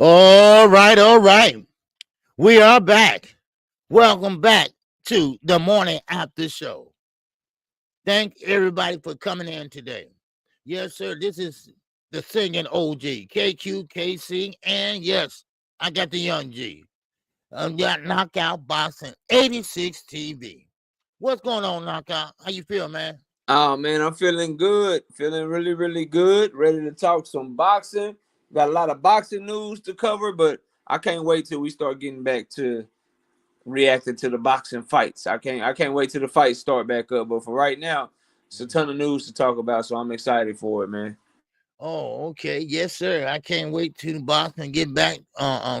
All right, all right. We are back. Welcome back to the morning after show. Thank everybody for coming in today. Yes, sir. This is the singing OG, KQKC, and yes, I got the young G. Got Knockout Boxing 86 TV. What's going on, Knockout? How you feel, man? Oh man, I'm feeling good. Feeling really, really good. Ready to talk some boxing. Got a lot of boxing news to cover, but I can't wait till we start getting back to reacting to the boxing fights. I can't wait till the fights start back up. But for right now, it's a ton of news to talk about, so I'm excited for it, man. Oh, okay. Yes, sir. I can't wait to the boxing get back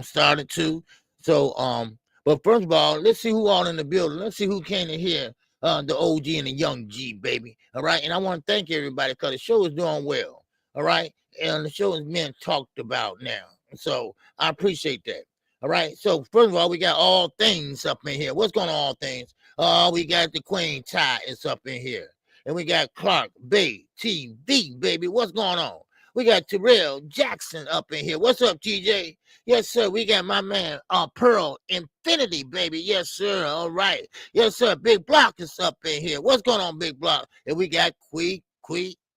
started too. So but first of all, let's see who all in the building. Let's see who came in here. The OG and the young G, baby. All right. And I want to thank everybody because the show is doing well. All right. And the show is being talked about now. So I appreciate that. All right. So first of all, we got all things up in here. What's going on, all things? We got the Queen Tie is up in here. And we got Clark Bay TV, baby. What's going on? We got Terrell Jackson up in here. What's up, TJ? Yes, sir. We got my man, Pearl Infinity, baby. Yes, sir. All right. Yes, sir. Big Block is up in here. What's going on, Big Block? And we got Queek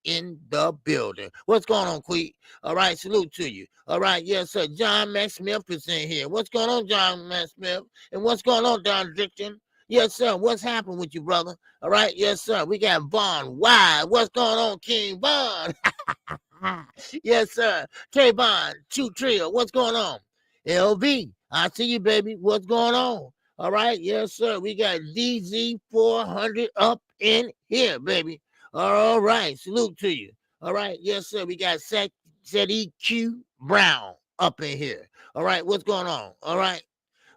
in the building. What's going on, Queek? All right. Salute to you. All right. Yes, sir. John Max Smith is in here. What's going on, John Max Smith? And what's going on, Don Dickton? Yes, sir. What's happened with you, brother? All right. Yes, sir. We got Vaughn Wide. What's going on, King Vaughn? Yes, sir. Trayvon, Chew Trio, what's going on? LV, I see you, baby. What's going on? All right, yes, sir. We got DZ400 up in here, baby. All right, salute to you. All right, yes, sir. We got ZEQ Brown up in here. All right, what's going on? All right.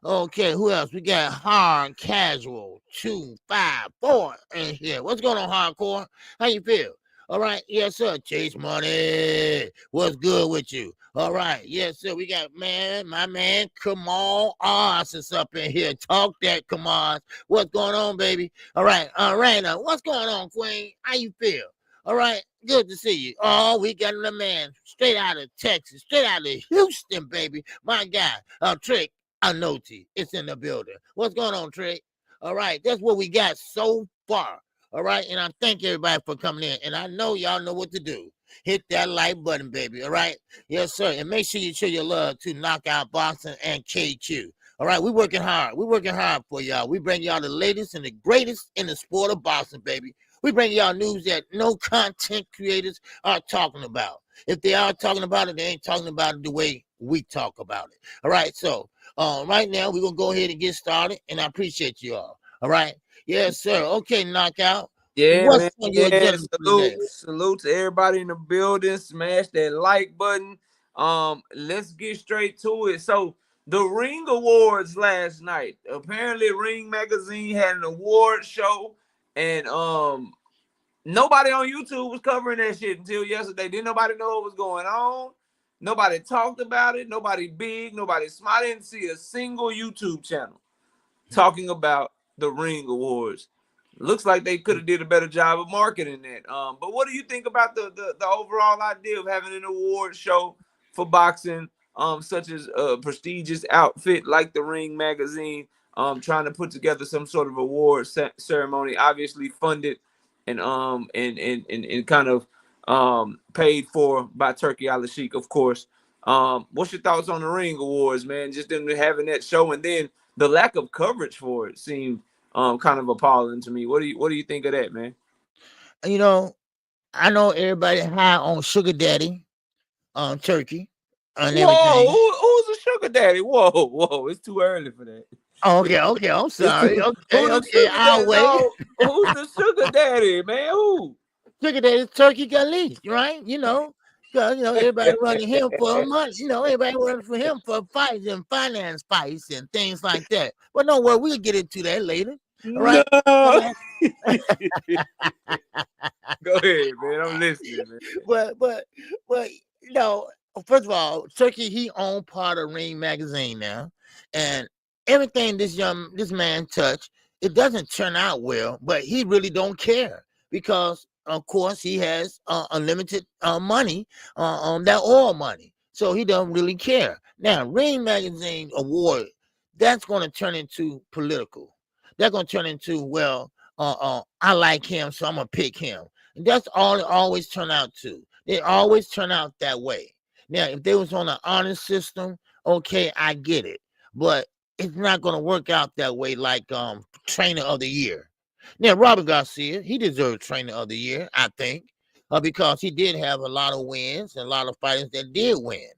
Okay, who else? We got Hard Casual 254 in here. What's going on, Hardcore? How you feel? All right, yes, sir. Chase Money. What's good with you? All right, yes, sir. We got my man Kamal Oz is up in here. Talk that, Kamal. What's going on, baby? All right, Raina. What's going on, Queen? How you feel? All right, good to see you. Oh, we got the man straight out of Texas, straight out of Houston, baby. My guy, Trick. Anoti, it's in the building. What's going on, Trey? All right, that's what we got so far. All right, and I thank everybody for coming in. And I know y'all know what to do. Hit that like button, baby. All right, yes, sir. And make sure you show your love to Knockout Boxing and KQ. All right, we're working hard. We're working hard for y'all. We bring y'all the latest and the greatest in the sport of boxing, baby. We bring y'all news that no content creators are talking about. If they are talking about it, they ain't talking about it the way we talk about it. All right, so right now we're gonna go ahead and get started, and I appreciate you all. All right, yes, sir. Okay, Knockout. Yeah, What's man. on your Yeah, agenda for today? salute to everybody in the building. Smash that like button. Let's get straight to it. So the Ring Awards last night. Apparently, Ring Magazine had an award show, and nobody on YouTube was covering that shit until yesterday. Didn't nobody know what was going on. Nobody talked about it. Nobody big. Nobody smart. I didn't see a single YouTube channel talking about the Ring Awards. Looks like they could have did a better job of marketing that. But what do you think about the overall idea of having an award show for boxing, such as a prestigious outfit like the Ring Magazine, trying to put together some sort of award ceremony, obviously funded and kind of paid for by Turki Al-Sheikh, of course. What's your thoughts on the Ring Awards, man? Just them having that show, and then the lack of coverage for it seemed kind of appalling to me. What do you think of that, man? You know, I know everybody high on Sugar Daddy, Turkey, and Whoa, everything. who's a sugar daddy? Whoa, it's too early for that. Oh, okay, I'm sorry. Who the Okay, sugar I'll daddy? wait. No, who's the sugar daddy, man? Who? Sugar Daddy Turkey Gully, right? Because everybody running him for months. Everybody running for him for fights and finance fights and things like that. But don't worry, we'll get into that later. All No. right. Go ahead, man. I'm listening, man. but first of all, Turkey, he owned part of Ring Magazine now, and everything this man touched, it doesn't turn out well, but he really don't care because of course he has unlimited money on that oil money. So he don't really care. Now, Ring Magazine Award, that's going to turn into political. They're going to turn into, well, I like him, so I'm going to pick him. And that's all it always turn out to. They always turn out that way. Now, if they was on an honor system, okay, I get it. But it's not going to work out that way like trainer of the year. Now, Robert Garcia, he deserves trainer of the year, I think, because he did have a lot of wins and a lot of fighters that did win.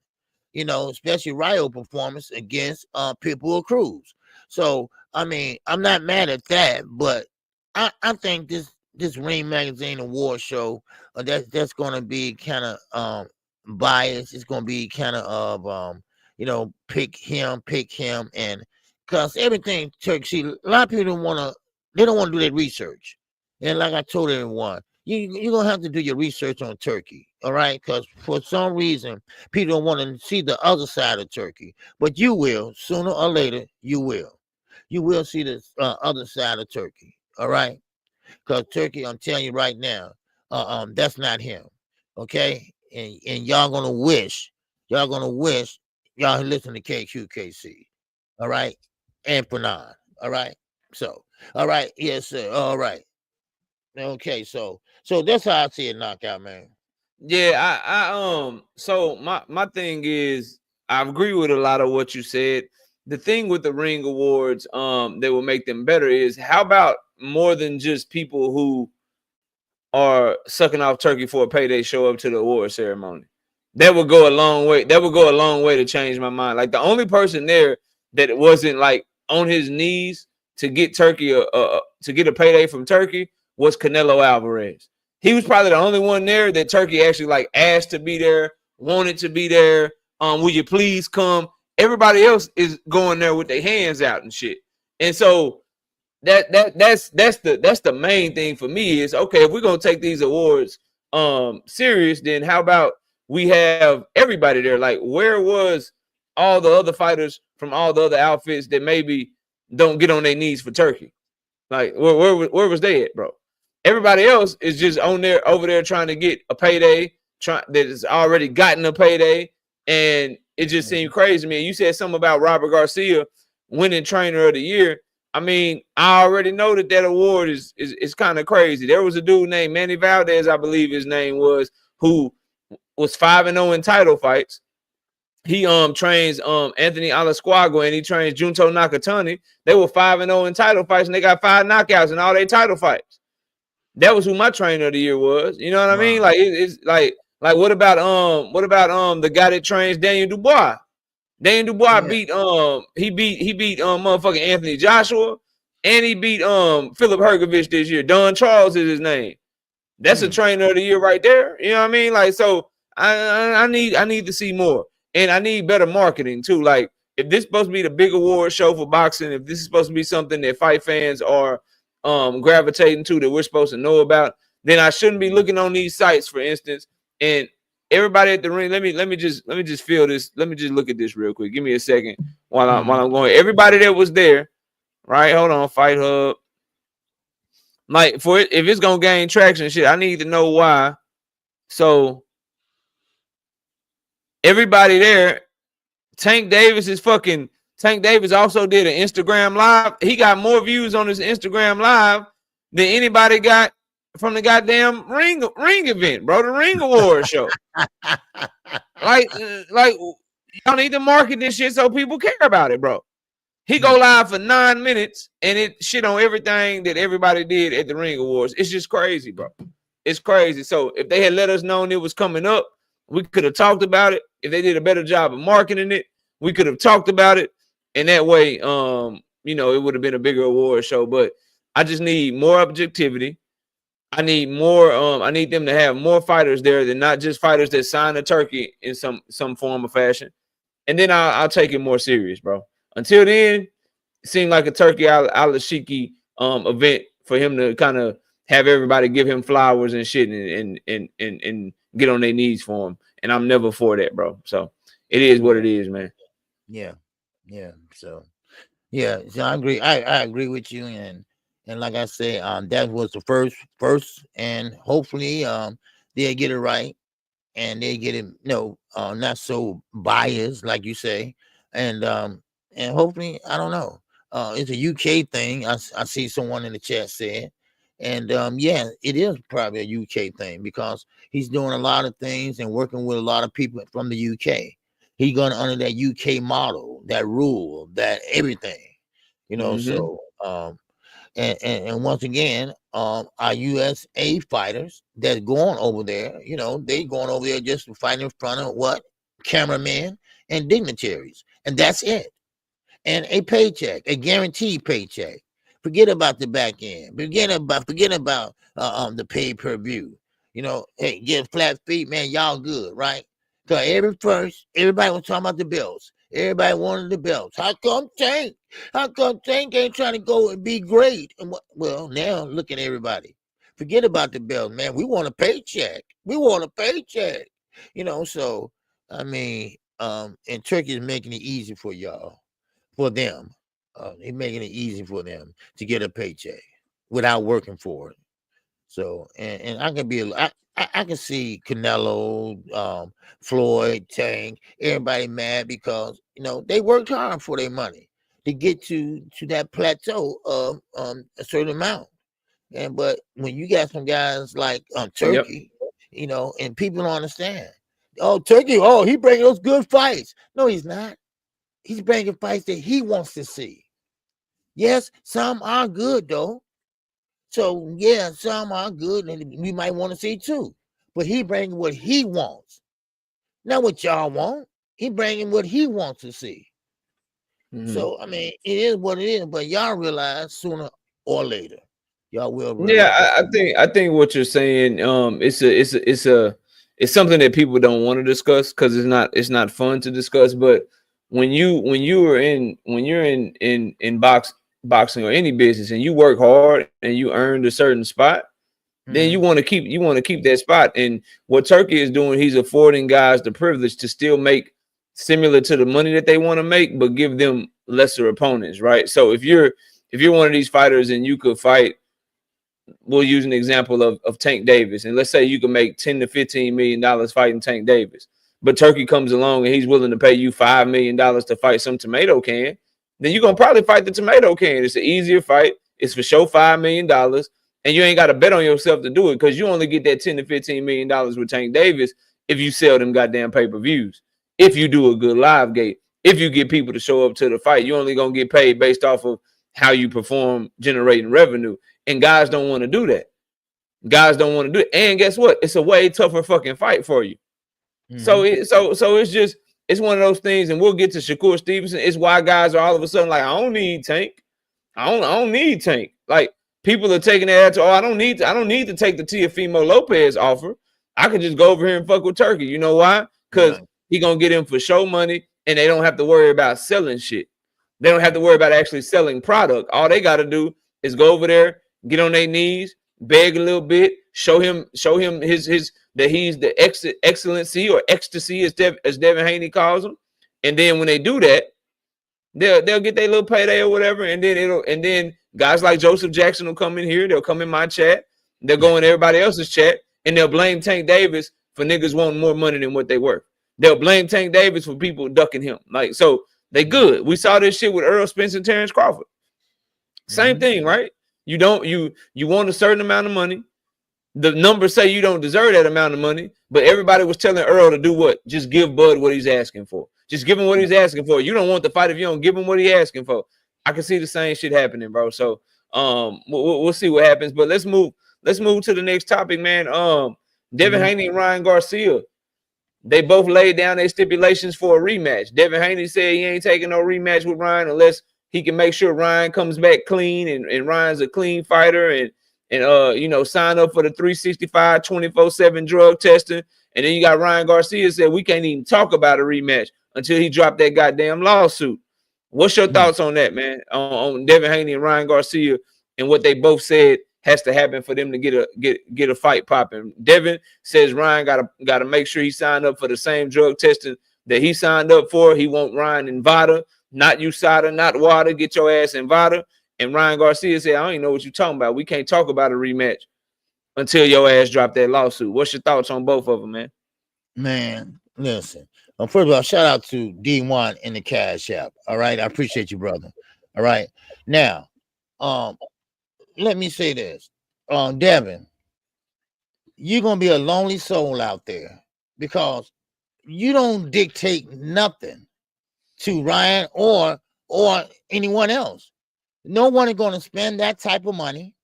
You know, especially Riyah performance against Pitbull Cruz. So, I mean, I'm not mad at that, but I think this Ring Magazine Award show that's going to be kind of biased. It's going to be kind of you know, pick him, and because everything Turkey. See, a lot of people don't want to. They don't want to do their research, and like I told everyone, you're gonna have to do your research on Turkey, all right? Because for some reason, people don't want to see the other side of Turkey, but you will sooner or later. You will. You will see the other side of Turkey, all right? Because Turkey, I'm telling you right now, that's not him, okay? And y'all gonna wish y'all had listened to KQKC, all right? And Fanon, all right? So, all right, yes, sir, all right, okay. So that's how I see it, knockout, man. Yeah, so my thing is I agree with a lot of what you said. The thing with the Ring Awards that will make them better is how about more than just people who are sucking off turkey for a payday show up to the award ceremony. That would go a long way. That would go a long way to change my mind. Like the only person there that wasn't like on his knees to get Turkey to get a payday from Turkey was Canelo Alvarez. He was probably the only one there that Turkey actually like asked to be there, wanted to be there. Will you please come? Everybody else is going there with their hands out and shit. And so that's the main thing for me is okay, if we're gonna take these awards serious, then how about we have everybody there? Like, where was all the other fighters from all the other outfits that maybe don't get on their knees for Turkey? Like, where was they at, bro? Everybody else is just on there over there trying to get a payday, that has already gotten a payday, and it just seemed crazy to me. You said something about Robert Garcia winning trainer of the year. I mean, I already know that award is kind of crazy. There was a dude named Manny Valdez, I believe his name was, who was 5-0 in title fights. He trains Anthony Alasquago and he trains Junto Nakatani. They were 5-0 in title fights and they got 5 knockouts in all their title fights. That was who my trainer of the year was. You know what I mean? Like it's like what about the guy that trains Daniel Dubois? Daniel Dubois beat motherfucking Anthony Joshua, and he beat Philip Hergovich this year. Don Charles is his name. That's a trainer of the year right there. You know what I mean? Like, so I need to see more, and I need better marketing too. Like, if this is supposed to be the big award show for boxing, if this is supposed to be something that fight fans are gravitating to, that we're supposed to know about, then I shouldn't be looking on these sites, for instance, and everybody at the ring. Let me just feel this. Let me just look at this real quick. Give me a second while I'm going. Everybody that was there, right? Hold on, Fight Hub. Like, if it's gonna gain traction and shit, I need to know why. So everybody there, Tank Davis also did an Instagram live. He got more views on his Instagram live than anybody got from the goddamn ring event, bro. The Ring Award show. like y'all need to market this shit so people care about it, bro. He go live for 9 minutes and it shit on everything that everybody did at the Ring Awards. It's just crazy, bro. It's crazy. So if they had let us know it was coming up, we could have talked about it. If they did a better job of marketing it, we could have talked about it. And that way, you know, it would have been a bigger award show. But I just need more objectivity. I need more. I need them to have more fighters there than not just fighters that sign a turkey in some form or fashion. And then I'll take it more serious, bro. Until then, it seemed like a Turkey Al-Ashiki event for him to kind of have everybody give him flowers and shit and get on their knees for him. And I'm never for that, bro. So it is what it is, man. Yeah. So I agree. I agree with you, and like I said, that was the first, and hopefully they'll get it right. and they get it, not so biased like you say, and hopefully, I don't know, it's a UK thing. I see someone in the chat said, and yeah, it is probably a UK thing because he's doing a lot of things and working with a lot of people from the UK. He's going under that UK model, that rule, that everything, Mm-hmm. so and once again, our USA fighters that's going over there, they going over there just to fight in front of what? Cameramen and dignitaries. And that's it. And a paycheck, a guaranteed paycheck. Forget about the back end. Forget about the pay per view. Hey, get flat feet, man. Y'all good, right? Cause everybody was talking about the belts. Everybody wanted the belts. How come Tank? How come Tank ain't trying to go and be great? And well, now look at everybody. Forget about the belt, man. We want a paycheck. We want a paycheck. So I mean, and Turkey is making it easy for y'all, for them. They're making it easy for them to get a paycheck without working for it. So, and I can I can see Canelo, Floyd, Tank, everybody mad because they worked hard for their money to get to that plateau of a certain amount. But when you got some guys like Yep. Turkey, and people don't understand. Oh, Turkey, he bringing those good fights. No, he's not. He's bringing fights that he wants to see. Yes, some are good though. So yeah, some are good, and we might want to see too. But he bringing what he wants, not what y'all want. He bringing what he wants to see. Mm-hmm. So I mean, it is what it is. But y'all realize sooner or later, y'all will Yeah, realize. I think what you're saying, it's something that people don't want to discuss because it's not fun to discuss. But when you're in boxing or any business and you work hard and you earned a certain spot, then you want to keep that spot. And what Turkey is doing, he's affording guys the privilege to still make similar to the money that they want to make, but give them lesser opponents, right? So if you're one of these fighters and you could fight, we'll use an example of Tank Davis, and let's say you can make $10 to $15 million fighting Tank Davis, but Turkey comes along and he's willing to pay you $5 million to fight some tomato can, then you're gonna probably fight the tomato can. It's an easier fight. It's for sure $5 million, and you ain't got to bet on yourself to do it because you only get that $10 to $15 million with Tank Davis if you sell them goddamn pay-per-views. If you do a good live gate, if you get people to show up to the fight, you only gonna get paid based off of how you perform generating revenue. And guys don't want to do that. Guys don't want to do it. And guess what? It's a way tougher fucking fight for you. So it's one of those things, and we'll get to Shakur Stevenson. It's why guys are all of a sudden like, I don't need Tank. I don't need Tank. Like, people are taking that to, I don't need to take the Teofimo Lopez offer. I could just go over here and fuck with Turkey. You know why? Because he gonna get him for show money, and they don't have to worry about selling shit. They don't have to worry about actually selling product. All they got to do is go over there, get on their knees, beg a little bit, show him his that he's the excellency or ecstasy, as Devin Haney calls him. And then when they do that, they'll get their little payday or whatever, and then guys like Joseph Jackson will come in here. They'll come in my chat. They'll go in everybody else's chat, and they'll blame Tank Davis for niggas wanting more money than what they worth. They'll blame Tank Davis for people ducking him. Like, so they good. We saw this shit with Earl Spence and Terrence Crawford. Same thing, right? You want a certain amount of money. The numbers say you don't deserve that amount of money, but everybody was telling Earl to do what? Just give Bud what he's asking for. Just give him what he's asking for. You don't want the fight if you don't give him what he's asking for. I can see the same shit happening, bro. So we'll see what happens. But let's move to the next topic, man. Devin Haney and Ryan Garcia, they both laid down their stipulations for a rematch. Devin Haney said he ain't taking no rematch with Ryan unless he can make sure Ryan comes back clean and Ryan's a clean fighter and sign up for the 365 24/7 drug testing. And then you got Ryan Garcia said we can't even talk about a rematch until he dropped that goddamn lawsuit. What's your thoughts on that, man? On Devin Haney and Ryan Garcia and what they both said has to happen for them to get a fight popping. Devin says Ryan gotta make sure he signed up for the same drug testing that he signed up for. He want Ryan in VADA, not USADA, not WADA. Get your ass in VADA. And Ryan Garcia said, I don't even know what you're talking about. We can't talk about a rematch until your ass drop that lawsuit. What's your thoughts on both of them, man? Man, listen. First of all, shout out to D1 in the Cash App. All right, I appreciate you, brother. All right, now, um, let me say this, Devin, you're gonna be a lonely soul out there because you don't dictate nothing to Ryan or anyone else. No one is going to spend that type of money.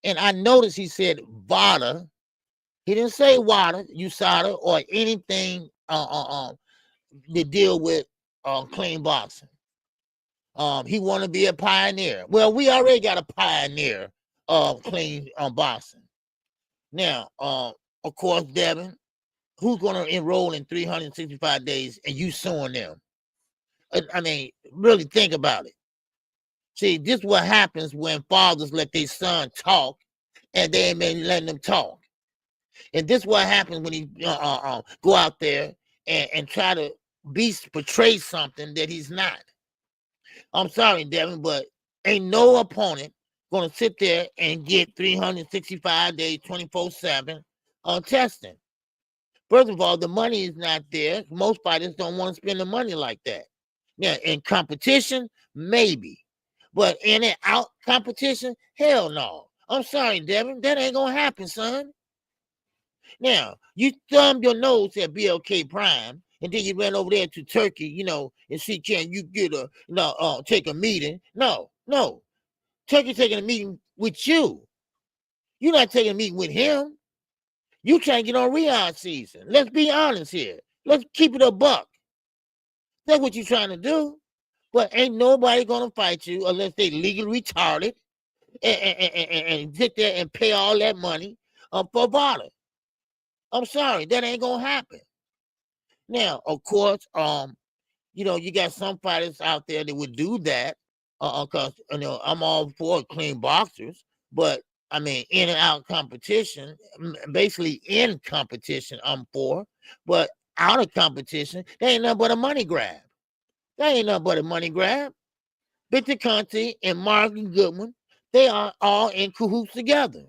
And I noticed he said VADA. He didn't say WADA, USADA, or anything to deal with clean boxing. He want to be a pioneer. Well, we already got a pioneer of clean boxing. Now, of course, Devin, who's going to enroll in 365 days and you suing them? I mean, really think about it. See, this is what happens when fathers let their son talk and they ain't been letting them talk. And this is what happens when he go out there and try to portray something that he's not. I'm sorry, Devin, but ain't no opponent going to sit there and get 365 days, 24/7 on testing. First of all, the money is not there. Most fighters don't want to spend the money like that. Now, in competition, maybe. But in and out competition, hell no. I'm sorry, Devin. That ain't going to happen, son. Now, you thumb your nose at BLK Prime, and then you ran over there to Turki, and see, can you get take a meeting? No. Turkey taking a meeting with you. You're not taking a meeting with him. You trying to get on Riyah season. Let's be honest here. Let's keep it a buck. That's what you're trying to do. But ain't nobody going to fight you unless they legally retarded and sit there and pay all that money for VADA. I'm sorry, that ain't going to happen. Now, of course, you got some fighters out there that would do that because, I'm all for clean boxers. But, I mean, in and out competition, basically in competition, I'm for. But out of competition, they ain't nothing but a money grab. That ain't nothing but a money grab. Victor Conte and Marvin Goodman, they are all in cahoots together.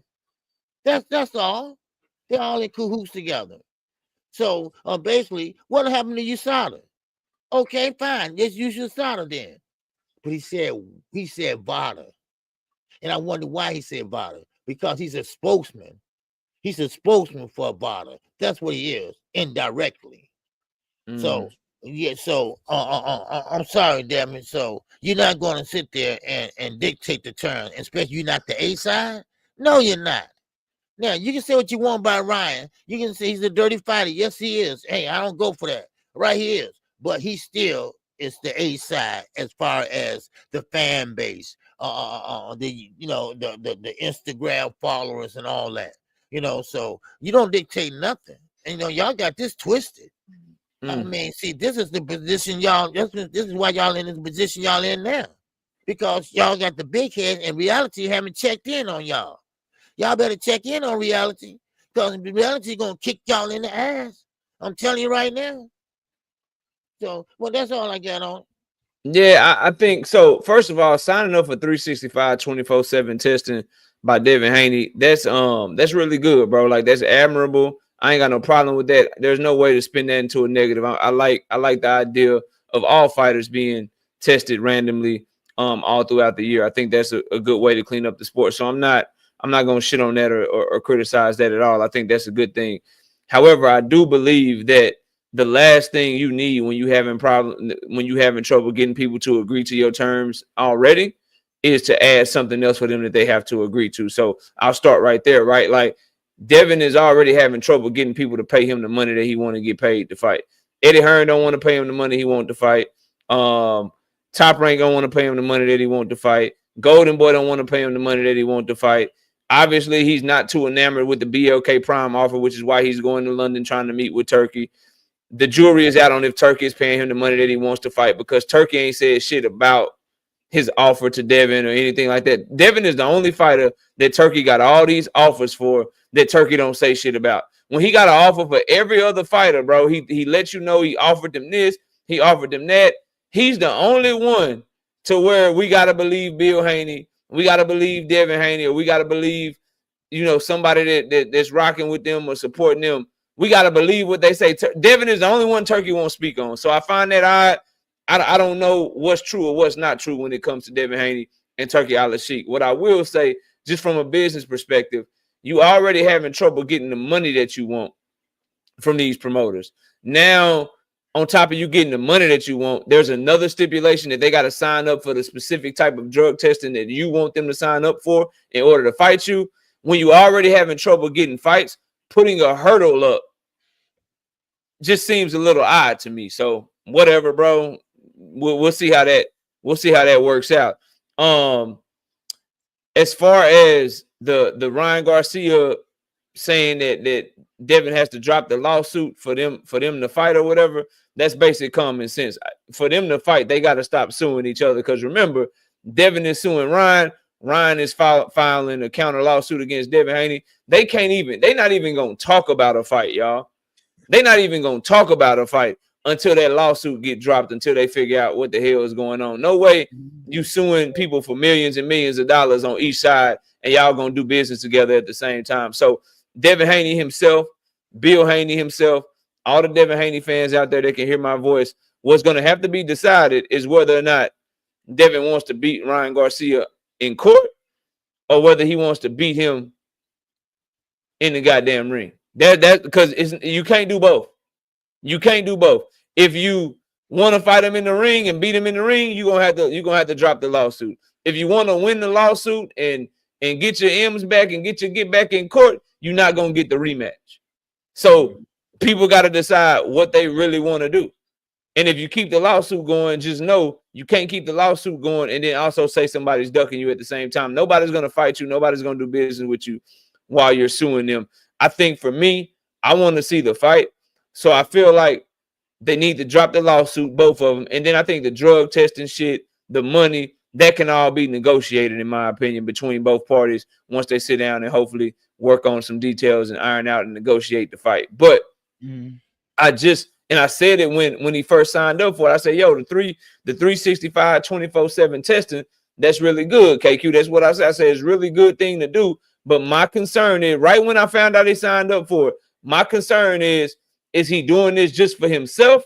That's all. They're all in cahoots together. So basically, what happened to USADA? Okay, fine. Let's use USADA then. But he said VADA. And I wonder why he said VADA. Because he's a spokesman. He's a spokesman for VADA. That's what he is, indirectly. So yeah, so I'm sorry, Devin. So you're not going to sit there and dictate the terms, especially you're not the A side. No, you're not. Now you can say what you want about Ryan. You can say he's a dirty fighter. Yes, he is. Hey, I don't go for that. Right, he is. But he still is the A side as far as the fan base, the Instagram followers and all that. So you don't dictate nothing. And y'all got this twisted. I mean, see, this is the position y'all. This is why y'all in this position y'all in now, because y'all got the big head, and reality haven't checked in on y'all. Y'all better check in on reality, because reality gonna kick y'all in the ass. I'm telling you right now. So, well, that's all I got on. Yeah, I think so. First of all, signing up for 365 24/7 testing by Devin Haney, that's really good, bro. Like, that's admirable. I ain't got no problem with that. There's no way to spin that into a negative. I like the idea of all fighters being tested randomly all throughout the year. I think that's a good way to clean up the sport. So I'm not gonna shit on that or criticize that at all. I think that's a good thing. However, I do believe that the last thing you need when you having trouble getting people to agree to your terms already is to add something else for them that they have to agree to. So I'll start right there, right? Like, Devin is already having trouble getting people to pay him the money that he want to get paid to fight. Eddie Hearn don't want to pay him the money he want to fight. Top Rank don't want to pay him the money that he want to fight. Golden Boy don't want to pay him the money that he want to fight. Obviously, he's not too enamored with the BLK Prime offer, which is why he's going to London trying to meet with Turki. The jury is out on if Turki is paying him the money that he wants to fight, because Turki ain't said shit about his offer to Devin or anything like that. Devin is the only fighter that Turki got all these offers for that Turki don't say shit about. When he got an offer for every other fighter, bro, he let you know he offered them this, he offered them that. He's the only one to where we got to believe Bill Haney, we got to believe Devin Haney, or we got to believe, somebody that's rocking with them or supporting them we got to believe what they say. Devin is the only one Turki won't speak on. So I find that I don't know what's true or what's not true when it comes to Devin Haney and Turki Al-Sheikh. What I will say, just from a business perspective, you already having trouble getting the money that you want from these promoters. Now, on top of you getting the money that you want, there's another stipulation that they got to sign up for the specific type of drug testing that you want them to sign up for in order to fight you. When you already having trouble getting fights, putting a hurdle up just seems a little odd to me. So whatever, bro. We'll see how that works out. As far as the Ryan Garcia saying that Devin has to drop the lawsuit for them to fight or whatever, that's basic common sense. For them to fight, they got to stop suing each other. Because remember, Devin is suing Ryan. Ryan is filing a counter lawsuit against Devin Haney. They're not even gonna talk about a fight, y'all. They're not even gonna talk about a fight until that lawsuit get dropped, until they figure out what the hell is going on. No way you suing people for millions and millions of dollars on each side and y'all gonna do business together at the same time. So Devin Haney himself, Bill Haney himself, all the Devin Haney fans out there that can hear my voice, what's gonna have to be decided is whether or not Devin wants to beat Ryan Garcia in court or whether he wants to beat him in the goddamn ring. That because you can't do both. You can't do both. If you want to fight him in the ring and beat him in the ring, you're gonna have to drop the lawsuit. If you want to win the lawsuit and get your M's back and get back in court, you're not gonna get the rematch. So people got to decide what they really want to do. And if you keep the lawsuit going, just know you can't keep the lawsuit going and then also say somebody's ducking you at the same time. Nobody's going to fight you. Nobody's going to do business with you while you're suing them. I think for me, I want to see the fight. So I feel like they need to drop the lawsuit, both of them. And then I think the drug testing shit, the money, that can all be negotiated, in my opinion, between both parties once they sit down and hopefully work on some details and iron out and negotiate the fight. But I said it when he first signed up for it. I said, yo, the 365 24/7 testing, that's really good, KQ. That's what I said. I said it's a really good thing to do. But my concern is, right when I found out he signed up for it, my concern is he doing this just for himself,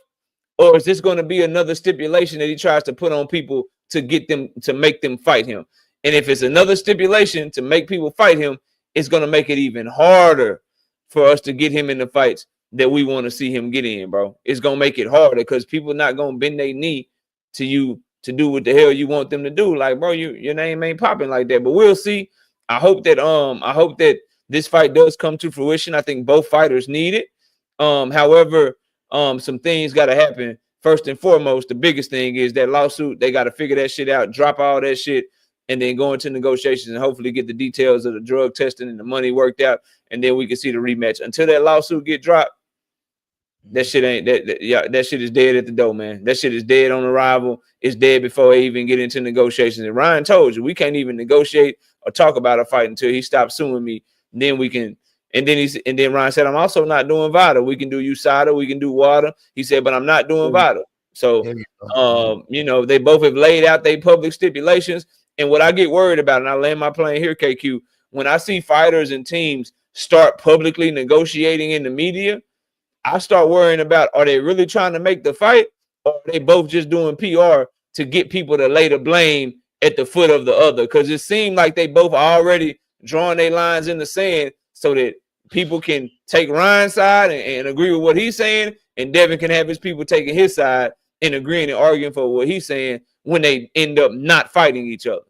or is this going to be another stipulation that he tries to put on people to get them to make them fight him? And if it's another stipulation to make people fight him, it's going to make it even harder for us to get him in the fights that we want to see him get in, bro. It's going to make it harder because people are not going to bend their knee to you to do what the hell you want them to do. Like, bro, your name ain't popping like that. But we'll see. I hope that this fight does come to fruition. I think both fighters need it. However, some things got to happen. First and foremost, the biggest thing is that lawsuit. They got to figure that shit out, drop all that shit, and then go into negotiations and hopefully get the details of the drug testing and the money worked out, and then we can see the rematch. Until that lawsuit get dropped, that shit ain't that shit is dead at the door, man. That shit is dead on arrival. It's dead before they even get into negotiations. And Ryan told you we can't even negotiate or talk about a fight until he stops suing me. Then we can. And then Ryan said, I'm also not doing Vada. We can do USADA, we can do water. He said, but I'm not doing Vada. So they both have laid out their public stipulations. And what I get worried about, and I land my plane here, KQ, when I see fighters and teams start publicly negotiating in the media, I start worrying about, are they really trying to make the fight, or are they both just doing PR to get people to lay the blame at the foot of the other? Because it seemed like they both already drawing their lines in the sand so that people can take Ryan's side and agree with what he's saying, and Devin can have his people taking his side and agreeing and arguing for what he's saying when they end up not fighting each other.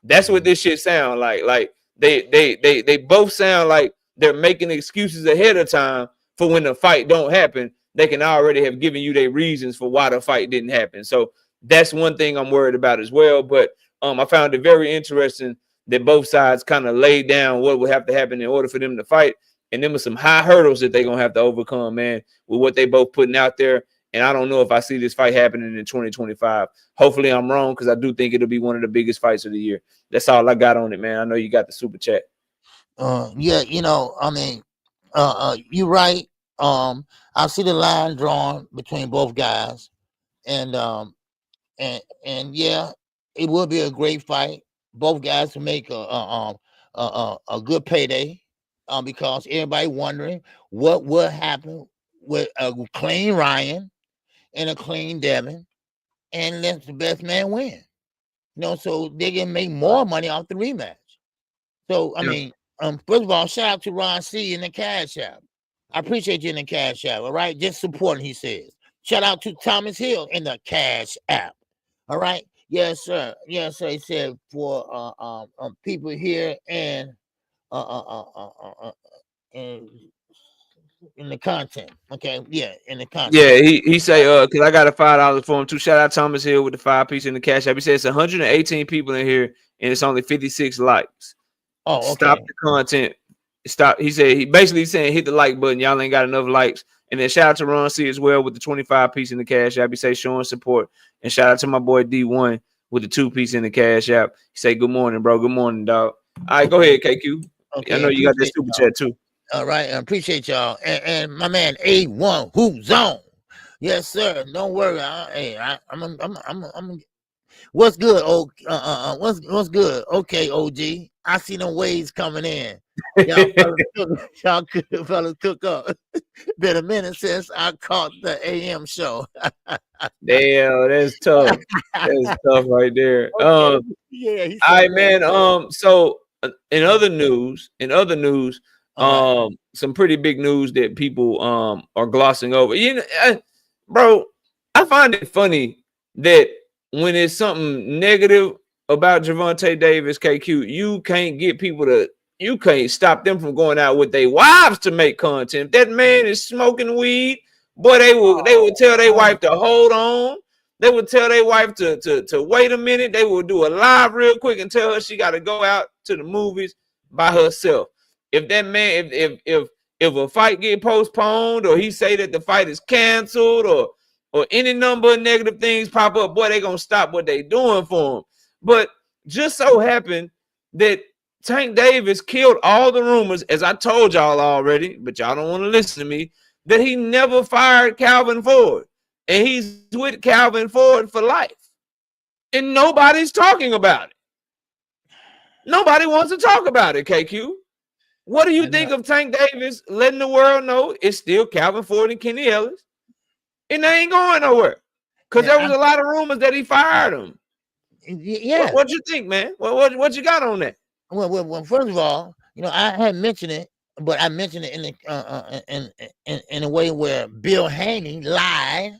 That's what this shit sound like. Like they both sound like they're making excuses ahead of time for when the fight don't happen. They can already have given you their reasons for why the fight didn't happen. So that's one thing I'm worried about as well. But I found it very interesting that both sides kind of laid down what would have to happen in order for them to fight. And there were some high hurdles that they're going to have to overcome, man, with what they both putting out there. And I don't know if I see this fight happening in 2025. Hopefully I'm wrong, because I do think it'll be one of the biggest fights of the year. That's all I got on it, man. I know you got the super chat. Yeah, I mean, you're right. I see the line drawn between both guys, and yeah, it will be a great fight. Both guys will make a good payday. because everybody wondering what would happen with a clean Ryan and a clean Devin, and let the best man win. So they can make more money off the rematch. So I mean, first of all, shout out to Ron C in the Cash App. I appreciate you in the Cash App. All right, just supporting. He says. Shout out to Thomas Hill in the Cash App. All right, yes sir, yes sir. He said for people here and in the content. Okay, yeah, in the content. Yeah, he say because I got a $5 for him too. Shout out Thomas Hill with the 5-piece in the Cash App. He says 118 people in here and it's only 56 likes. Oh, okay. Stop the content. Stop. He said he basically saying hit the like button. Y'all ain't got enough likes. And then shout out to Ron C as well with the 25-piece in the Cash App. He say showing support. And shout out to my boy D1 with the 2-piece in the Cash App. He say good morning, bro. Good morning, dog. All right, go ahead, KQ. Okay, I know you got that super chat too. All right, I appreciate y'all. And my man A1 who's on. Yes, sir. Don't worry. I'm what's good? What's good? Okay, OG. I see them waves coming in. Y'all fellas cook up. Been a minute since I caught the AM show. Damn, that's tough. That's tough right there. Okay. Yeah. All right, man. So in other news, some pretty big news that people are glossing over. Bro, I find it funny that when it's something negative about Gervonta Davis, KQ, you can't stop them from going out with their wives to make content. If that man is smoking weed, boy, they will tell their wife to hold on. They would tell their wife to wait a minute. They will do a live real quick and tell her she got to go out to the movies by herself. If that man, if a fight get postponed or he say that the fight is canceled or any number of negative things pop up, boy, they gonna stop what they doing for him. But just so happened that Tank Davis killed all the rumors, as I told y'all already, but y'all don't want to listen to me, that he never fired Calvin Ford. And he's with Calvin Ford for life. And nobody's talking about it. Nobody wants to talk about it, KQ. What do you think of Tank Davis letting the world know it's still Calvin Ford and Kenny Ellis? And they ain't going nowhere. Because there was a lot of rumors that he fired him. Yeah. What you think, man? What you got on that? Well, first of all, I had mentioned it, but I mentioned it in a way where Bill Haney lying.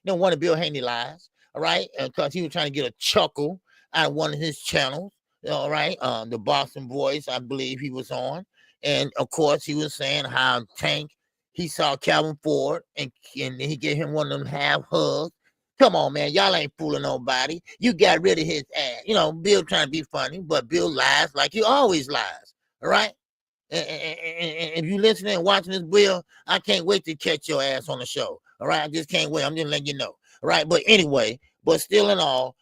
One of Bill Haney lies, all right? Because he was trying to get a chuckle out of one of his channels, all right? The Boston Voice, I believe he was on. And, of course, he was saying how Tank, he saw Calvin Ford, and he gave him one of them half hugs. Come on, man. Y'all ain't fooling nobody. You got rid of his ass. Bill trying to be funny, but Bill lies like he always lies, all right? And if you listening and watching this, Bill, I can't wait to catch your ass on the show. All right, I just can't wait. I'm just letting you know. All right, but anyway, but still in all,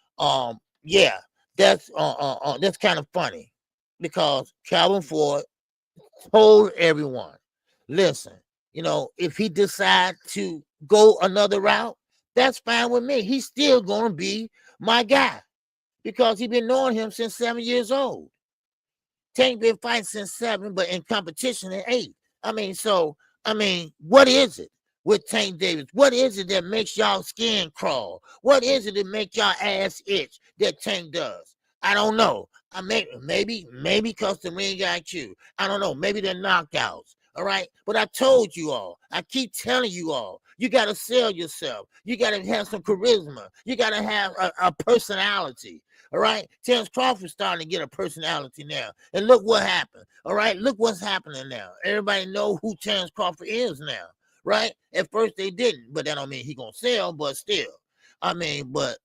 yeah, that's kind of funny because Calvin Ford told everyone, listen, if he decides to go another route, that's fine with me. He's still gonna be my guy because he's been knowing him since 7 years old. Tank been fighting since 7, but in competition at 8. What is it with Tank Davis? What is it that makes y'all skin crawl? What is it that make y'all ass itch that Tank does? I don't know. Maybe because the ring IQ. I don't know. Maybe they're knockouts. All right. But I told you all. I keep telling you all. You got to sell yourself. You got to have some charisma. You got to have a personality. All right. Terrence Crawford's starting to get a personality now. And look what happened. All right. Look what's happening now. Everybody know who Terrence Crawford is now. Right. At first they didn't, but that don't mean he going to sell, but still. But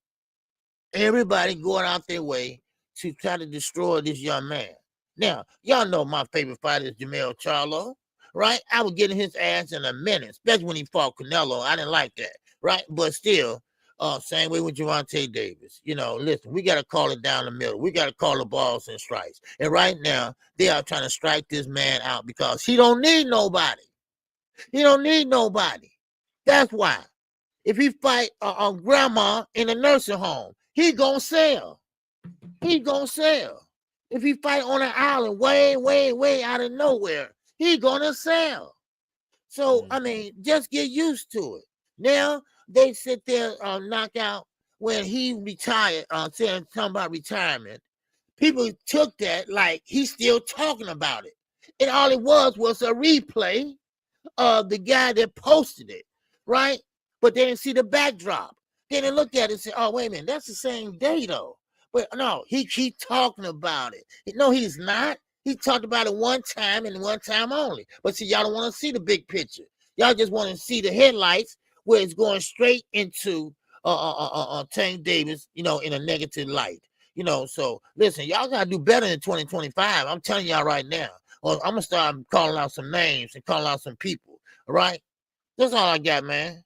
everybody going out their way to try to destroy this young man. Now, y'all know my favorite fighter is Jermell Charlo, right? I was getting his ass in a minute, especially when he fought Canelo. I didn't like that, right? But still, same way with Gervonta Davis. Listen, we got to call it down the middle. We got to call the balls and strikes. And right now, they are trying to strike this man out because he don't need nobody. He don't need nobody. That's why. If he fight grandma in a nursing home, he gonna sell. He gonna sell. If he fight on an island way out of nowhere, he gonna sell. So I mean, just get used to it. Now they sit there knock out when he retired, saying something about retirement. People took that like he's still talking about it. And all it was a replay of the guy that posted it, right? But they didn't see the backdrop. Then they looked at it and said, oh, wait a minute, that's the same day though. But no, he keep talking about it. No, he's not. He talked about it one time and one time only. But see, y'all don't want to see the big picture. Y'all just want to see the headlights where it's going straight into Tank Davis, you know, in a negative light. You know, so listen, y'all gotta do better in 2025. I'm telling y'all right now. Or I'm gonna start calling out some names and calling out some people. All right, that's all I got, man.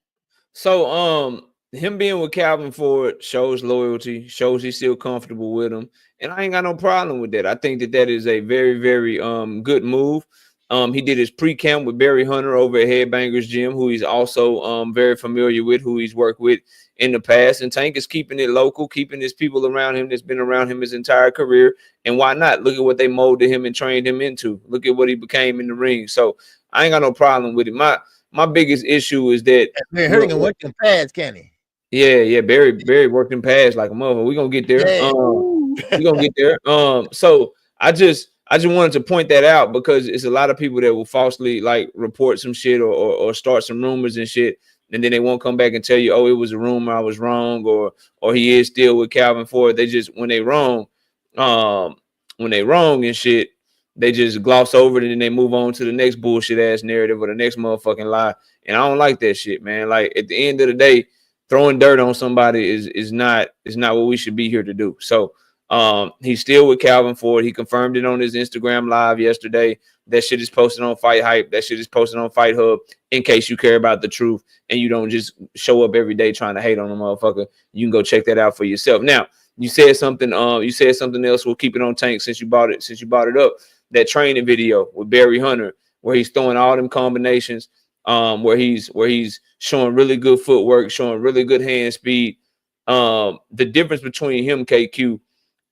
So him being with Calvin Ford shows loyalty, shows he's still comfortable with him, and I ain't got no problem with that. I think that is a very, very good move. He did his pre-camp with Barry Hunter over at Headbangers Gym, who he's also very familiar with, who he's worked with in the past. And Tank is keeping it local, keeping his people around him that's been around him his entire career. And why not? Look at what they molded him and trained him into. Look at what he became in the ring. So I ain't got no problem with it. My biggest issue is that Barry can work in pads, can he? Yeah, Barry worked in pads like a mother. We're gonna get there. Yeah. We're gonna get there. So I just wanted to point that out because it's a lot of people that will falsely like report some shit or start some rumors and shit, and then they won't come back and tell you, oh, it was a rumor, I was wrong, or he is still with Calvin Ford. They just when they wrong and shit, they just gloss over it and then they move on to the next bullshit ass narrative or the next motherfucking lie. And I don't like that shit, man. Like at the end of the day, throwing dirt on somebody is not what we should be here to do. So he's still with Calvin Ford. He confirmed it on his Instagram live yesterday. That shit is posted on Fight Hype. That shit is posted on Fight Hub in case you care about the truth and you don't just show up every day trying to hate on a motherfucker. You can go check that out for yourself. Now, you said something else. We'll keep it on Tank since you brought it up. That training video with Barry Hunter where he's throwing all them combinations, where he's showing really good footwork, showing really good hand speed. The difference between him, KQ,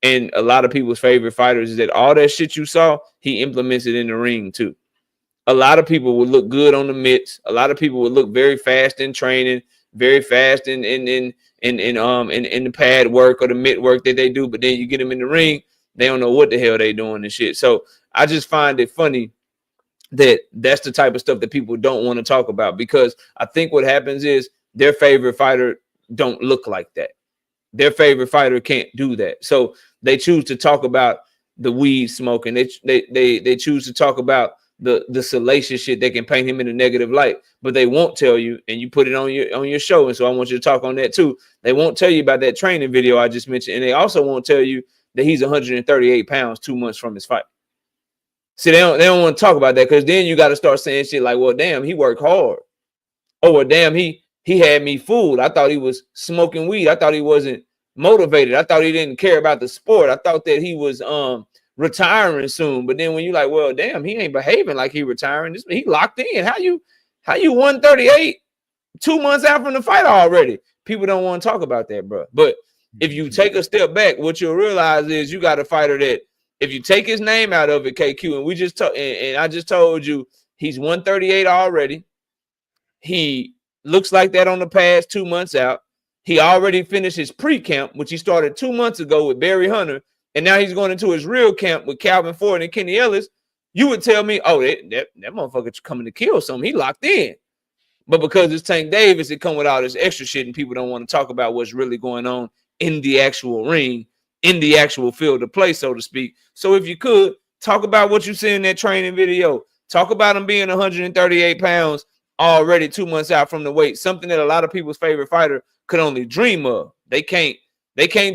and a lot of people's favorite fighters is that all that shit you saw, he implements it in the ring too. A lot of people would look good on the mitts. A lot of people would look very fast in training, very fast in the pad work or the mitt work that they do. But then you get them in the ring, they don't know what the hell they doing and shit. So I just find it funny that that's the type of stuff that people don't want to talk about because I think what happens is their favorite fighter don't look like that. Their favorite fighter can't do that. So they choose to talk about the weed smoking. They choose to talk about the salacious shit that can paint him in a negative light, but they won't tell you, and you put it on your show. And so I want you to talk on that too. They won't tell you about that training video I just mentioned. And they also won't tell you that he's 138 pounds 2 months from his fight. See, they don't want to talk about that because then you got to start saying shit like, well, damn, he worked hard. Oh, well, damn, he had me fooled. I thought he was smoking weed. I thought he wasn't motivated. I thought he didn't care about the sport. I thought that he was retiring soon. But then when you're like, well, damn, he ain't behaving like he retiring. He locked in. How you 138 2 months out from the fight already? People don't want to talk about that, bro. But if you take a step back, what you'll realize is you got a fighter that if you take his name out of it, KQ, and we just and I just told you he's 138 already. He looks like that on the past 2 months out. He already finished his pre-camp, which he started 2 months ago with Barry Hunter, and now he's going into his real camp with Calvin Ford and Kenny Ellis. You would tell me, oh, that motherfucker's coming to kill something. He locked in. But because it's Tank Davis, it come with all this extra shit, and people don't want to talk about what's really going on in the actual ring, in the actual field of play, so to speak. So if you could, talk about what you see in that training video. Talk about him being 138 pounds already 2 months out from the weight, something that a lot of people's favorite fighter could only dream of. They can't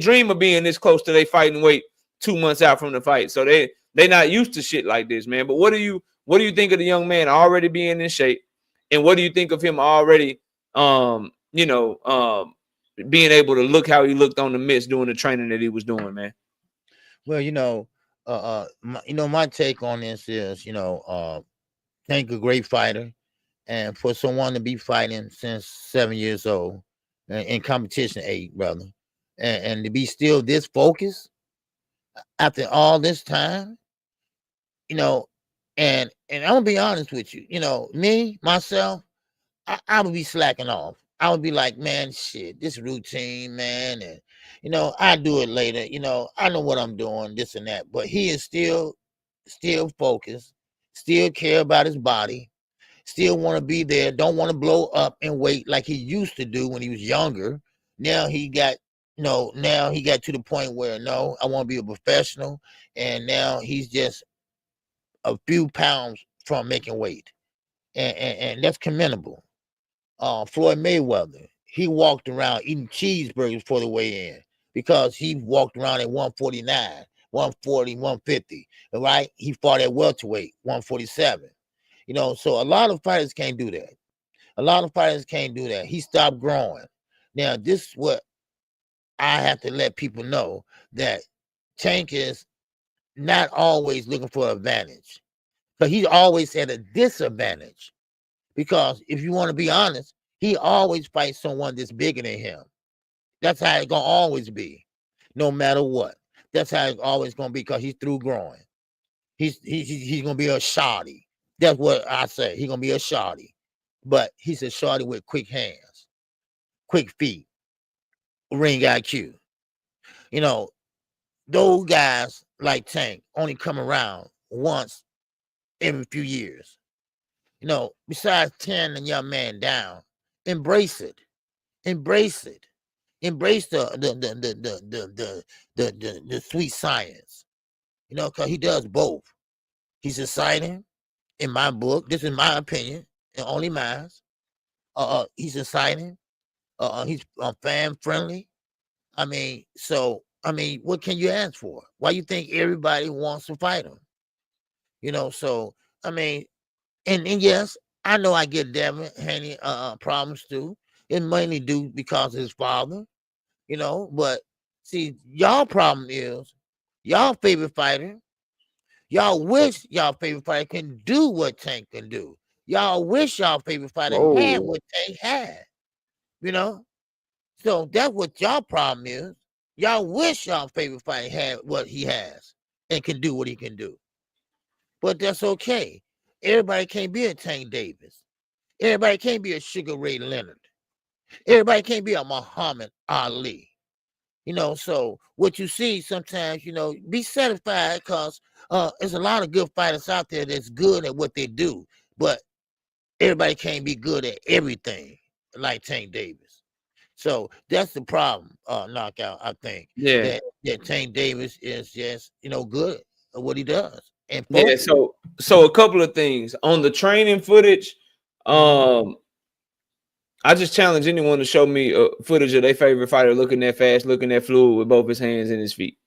dream of being this close to their fighting weight 2 months out from the fight. So they not used to shit like this, man. But what do you think of the young man already being in shape? And what do you think of him already being able to look how he looked on the mitts doing the training that he was doing, man? Well, my take on this is, Tank a great fighter, and for someone to be fighting since 7 years old, in competition 8, brother, and to be still this focused, after all this time, you know, and I'm gonna be honest with you, me, myself, I would be slacking off. I would be like, man, shit, this routine, man, and I do it later. I know what I'm doing, this and that. But he is still focused, still care about his body, still want to be there, don't want to blow up in weight like he used to do when he was younger. Now he got now he got to the point where no, I want to be a professional, and now he's just a few pounds from making weight, and that's commendable. Floyd Mayweather, he walked around eating cheeseburgers for the weigh in because he walked around at 149, 140, 150, right? He fought at welterweight, 147. So a lot of fighters can't do that. A lot of fighters can't do that. He stopped growing. Now, this is what I have to let people know, that Tank is not always looking for advantage, because he always at a disadvantage. Because if you want to be honest, he always fights someone that's bigger than him. That's how it's gonna always be, no matter what. That's how it's always gonna be, because he's through growing. He's gonna be a shawty. That's what I say. He's gonna be a shawty, but he's a shawty with quick hands, quick feet, ring IQ. You know, those guys like Tank only come around once every few years. Besides tearing the young man down, embrace it. Embrace it. Embrace the sweet science. Because he does both. He's exciting in my book. This is my opinion, and only mine. He's exciting. He's fan friendly. What can you ask for? Why you think everybody wants to fight him? So I mean, and yes, I know I get Devin Haney problems too. It mainly due because of his father, but see, y'all problem is y'all favorite fighter. Y'all wish y'all favorite fighter can do what Tank can do. Y'all wish y'all favorite fighter had what Tank had, you know? So that's what y'all problem is. Y'all wish y'all favorite fighter had what he has and can do what he can do. But that's okay. Everybody can't be a Tank Davis. Everybody can't be a Sugar Ray Leonard. Everybody can't be a Muhammad Ali. So what you see sometimes, be satisfied, because there's a lot of good fighters out there that's good at what they do, but everybody can't be good at everything like Tank Davis. So that's the problem, Knockout. I think that Tank Davis is just, good at what he does. And focus. Yeah, so a couple of things on the training footage. I just challenge anyone to show me footage of their favorite fighter looking that fast, looking that fluid with both his hands and his feet.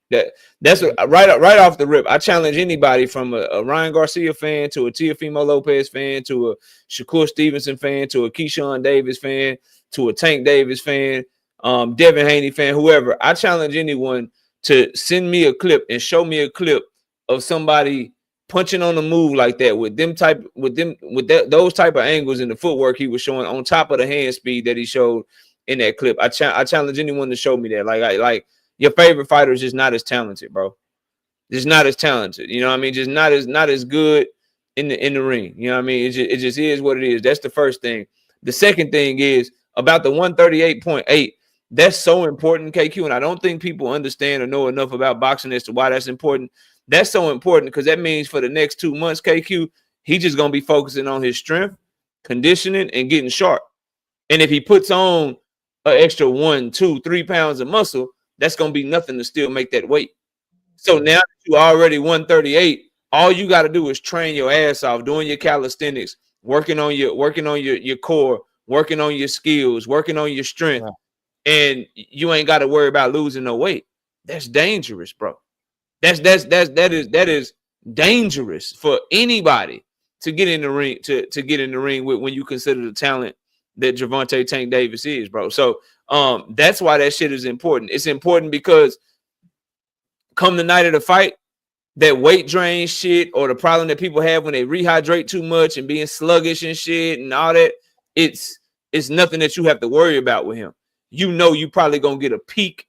That's right off the rip. I challenge anybody from a Ryan Garcia fan to a Teofimo Lopez fan to a Shakur Stevenson fan to a Keyshawn Davis fan to a Tank Davis fan, Devin Haney fan, whoever. I challenge anyone to send me a clip and show me a clip of somebody punching on the move like that with those type of angles and the footwork he was showing on top of the hand speed that he showed in that clip. I challenge anyone to show me that. Like your favorite fighter is just not as talented, bro. Just not as talented. You know what I mean? Just not as good in the ring. You know what I mean? It just is what it is. That's the first thing. The second thing is about the 138.8. That's so important, KQ, and I don't think people understand or know enough about boxing as to why that's important. That's so important because that means for the next 2 months, KQ, he's just going to be focusing on his strength, conditioning, and getting sharp. And if he puts on an extra 1, 2, 3 pounds of muscle, that's going to be nothing to still make that weight. So now that you're already 138, all you got to do is train your ass off, doing your calisthenics, working on your core, working on your skills, working on your strength, and you ain't got to worry about losing no weight. That's dangerous, bro. That is dangerous for anybody to get in the ring to get in the ring with when you consider the talent that Gervonta Tank Davis is, bro. So that's why that shit is important. It's important because come the night of the fight, that weight drain shit or the problem that people have when they rehydrate too much and being sluggish and shit and all that, it's nothing that you have to worry about with him. You probably gonna get a peak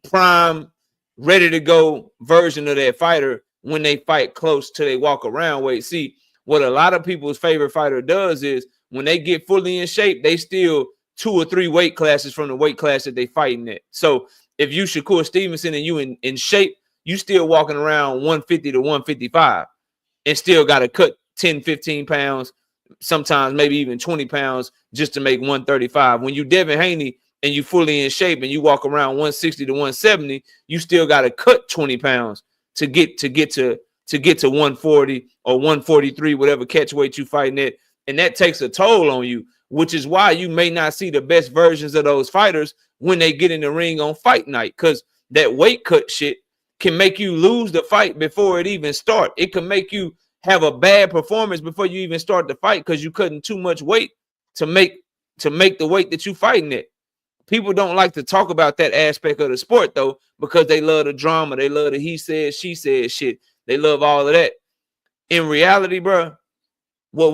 prime ready to go version of that fighter when they fight close to they walk around weight. See, what a lot of people's favorite fighter does is when they get fully in shape, they still 2 or 3 weight classes from the weight class that they fighting at. So if you Shakur Stevenson and you in shape, you still walking around 150 to 155 and still got to cut 10, 15 pounds, sometimes maybe even 20 pounds just to make 135. When you Devin Haney and you fully in shape and you walk around 160 to 170, you still got to cut 20 pounds to get to 140 or 143, whatever catch weight you fighting at. And that takes a toll on you, which is why you may not see the best versions of those fighters when they get in the ring on fight night, because that weight cut shit can make you lose the fight before it even starts. It can make you have a bad performance before you even start the fight because you cutting too much weight to make the weight that you fighting at. People don't like to talk about that aspect of the sport though, because they love the drama, they love the he said, she said shit. They love all of that. In reality, bro, what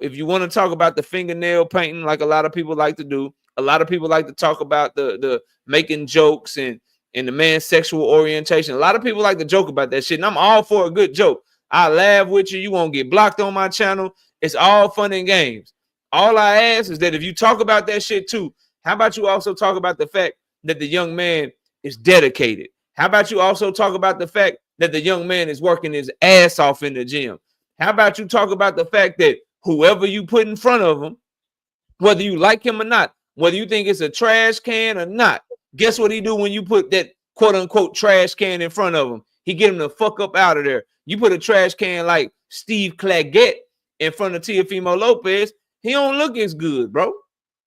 if you want to talk about the fingernail painting, like a lot of people like to do, a lot of people like to talk about the making jokes and the man's sexual orientation. A lot of people like to joke about that shit, and I'm all for a good joke. I laugh with you. You won't get blocked on my channel. It's all fun and games. All I ask is that if you talk about that shit too, how about you also talk about the fact that the young man is dedicated? How about you also talk about the fact that the young man is working his ass off in the gym? How about you talk about the fact that whoever you put in front of him, whether you like him or not, whether you think it's a trash can or not, guess what he do when you put that quote unquote trash can in front of him? He get him the fuck up out of there. You put a trash can like Steve Claggett in front of Teofimo Lopez, he don't look as good, bro.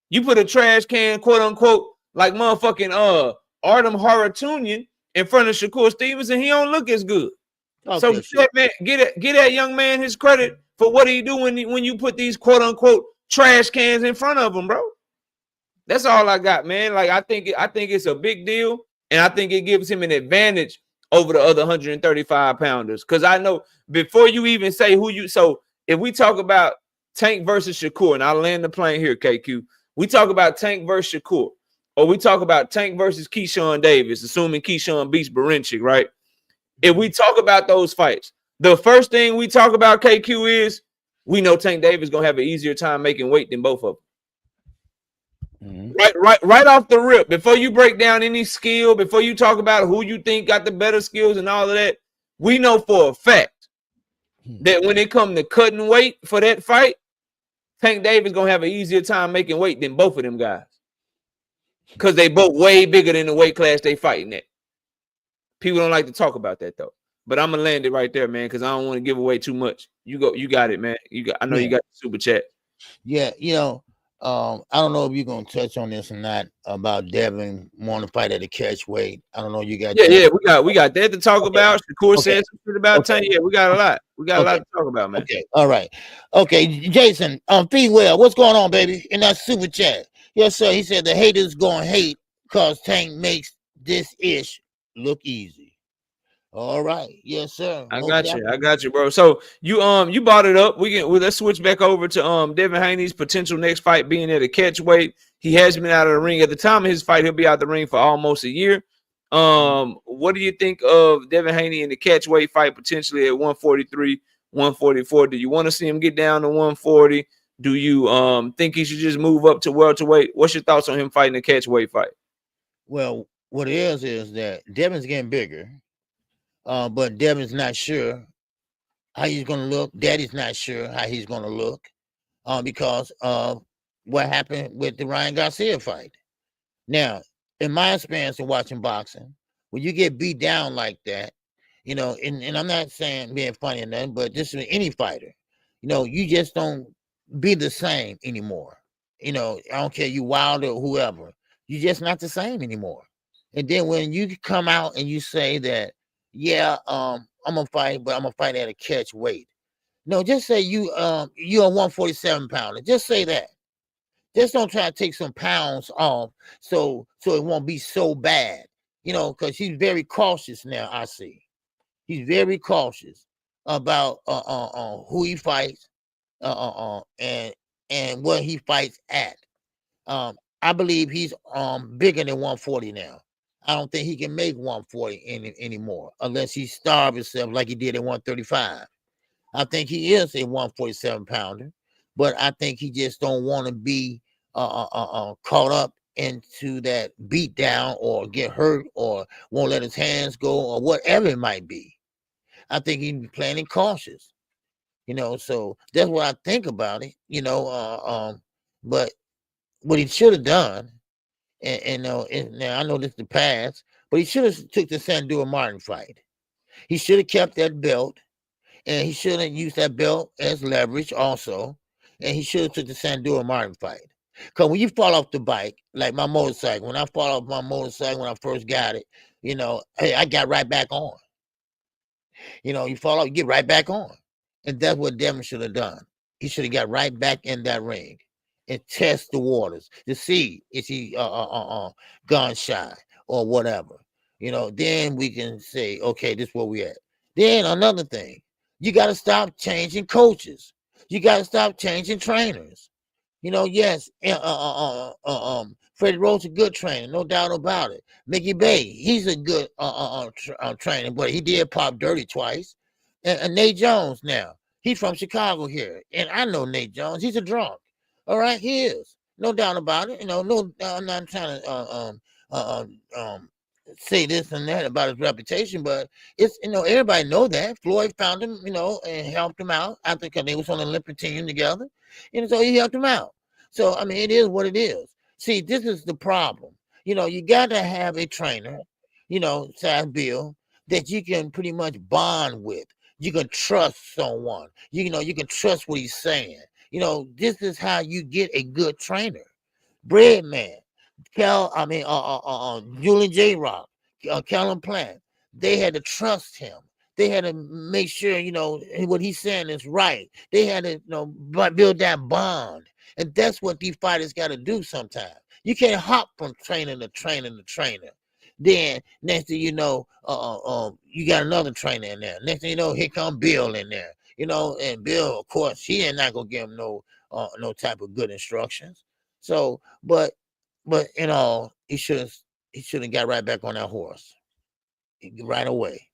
You put a trash can, quote unquote, like motherfucking Artem Haratunian in front of Shakur Stevenson, he don't look as good. Okay, so get that young man his credit for what he do when you put these quote unquote trash cans in front of him, bro. That's all I got, man. Like I think it's a big deal, and I think it gives him an advantage over the other 135 pounders. Because I know before you even say who you, so if we talk about Tank versus Shakur, and I'll land the plane here, KQ. We talk about Tank versus Shakur, or we talk about Tank versus Keyshawn Davis, assuming Keyshawn beats Berinchik, right? If we talk about those fights, the first thing we talk about, KQ, is we know Tank Davis is gonna have an easier time making weight than both of them. Right off the rip, before you break down any skill, before you talk about who you think got the better skills and all of that, we know for a fact that when it comes to cutting weight for that fight, Tank Davis gonna have an easier time making weight than both of them guys, because they both way bigger than the weight class they fighting at. People don't like to talk about that though, but I'm gonna land it right there, man, because I don't want to give away too much. You got it, man. I know you got the super chat. Yeah, I don't know if you're gonna touch on this or not about Devin wanting to fight at a catch weight. I don't know. You got we got that to talk about. Shakur said some shit about Tank. Yeah, we got a lot. We got a lot to talk about, man. Okay, all right. Okay, Jason, Well, what's going on, baby? In that super chat. Yes, sir. He said the haters gonna hate because Tank makes this ish look easy. All right, yes, sir. I got you, bro. So you brought it up. Let's switch back over to Devin Haney's potential next fight being at a catch weight. He has been out of the ring. At the time of his fight, he'll be out the ring for almost a year. What do you think of Devin Haney in the catch weight fight potentially at 143, 144? Do you want to see him get down to 140? Do you think he should just move up to welterweight? What's your thoughts on him fighting a catch weight fight? Well, what it is that Devin's getting bigger. But Devin's not sure how he's going to look. Daddy's not sure how he's going to look because of what happened with the Ryan Garcia fight. Now, in my experience of watching boxing, when you get beat down like that, and I'm not saying being funny or nothing, but this is any fighter, you just don't be the same anymore. I don't care you Wilder or whoever, you're just not the same anymore. And then when you come out and you say that, yeah, I'm gonna fight, but I'm gonna fight at a catch weight. No, just say you're a 147 pounder. Just say that. Just don't try to take some pounds off so it won't be so bad. Because he's very cautious now. I see he's very cautious about who he fights and what he fights at. I believe he's bigger than 140 now. I don't think he can make 140 anymore unless he starve himself like he did at 135. I think he is a 147 pounder, but I think he just don't want to be caught up into that beat down or get hurt or won't let his hands go or whatever it might be. I think he'd be playing it cautious, so that's what I think about it, but what he should have done, and now I know this is the past, but he should have took the Sandor Martin fight. He should have kept that belt, and he should have used that belt as leverage also, and he should have took the Sandor Martin fight. Because when you fall off the bike, like my motorcycle, when I fall off my motorcycle when I first got it, hey, I got right back on. You fall off, you get right back on. And that's what Devin should have done. He should have got right back in that ring and test the waters to see is he gun shy or whatever. Then we can say, okay, this is where we at. Then another thing, you got to stop changing coaches. You got to stop changing trainers. Yes, Freddie Roach a good trainer, no doubt about it. Mickey Bay, he's a good trainer, but he did pop dirty twice. And Nate Jones now, he's from Chicago here, and I know Nate Jones. He's a drunk. All right, he is, no doubt about it. No, I'm not trying to say this and that about his reputation, but it's everybody know that Floyd found him, and helped him out after because they was on the Olympic team together, and so he helped him out. So I mean, it is what it is. See, this is the problem. You got to have a trainer, size Bill, that you can pretty much bond with. You can trust someone. You can trust what he's saying. This is how you get a good trainer. Breadman, Julian J. Rock, Kellen Plant, they had to trust him. They had to make sure, what he's saying is right. They had to, build that bond. And that's what these fighters got to do sometimes. You can't hop from trainer to trainer to trainer. Then next thing you know, you got another trainer in there. Next thing you know, here come Bill in there. And Bill, of course, he ain't not gonna give him no type of good instructions. So, but he should have got right back on that horse right away.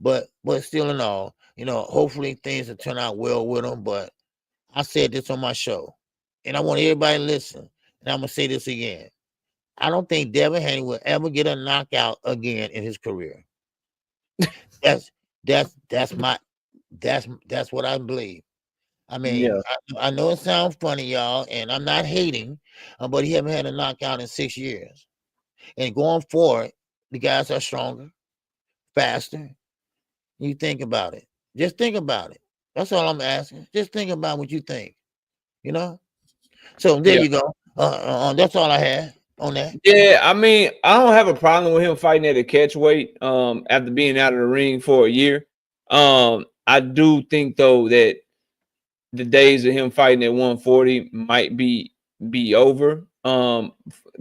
But still in all, hopefully things will turn out well with him. But I said this on my show, and I want everybody to listen. And I'm gonna say this again. I don't think Devin Haney will ever get a knockout again in his career. That's what I believe. I mean, Yeah. I know it sounds funny, y'all, and I'm not hating, but he haven't had a knockout in 6 years. And going forward, the guys are stronger, faster. You think about it. Just think about it. That's all I'm asking. Just think about what you think. So there Yeah. you go. That's all I had on that. Yeah, I mean, I don't have a problem with him fighting at a catch weight after being out of the ring for a year. I do think though that the days of him fighting at 140 might be over.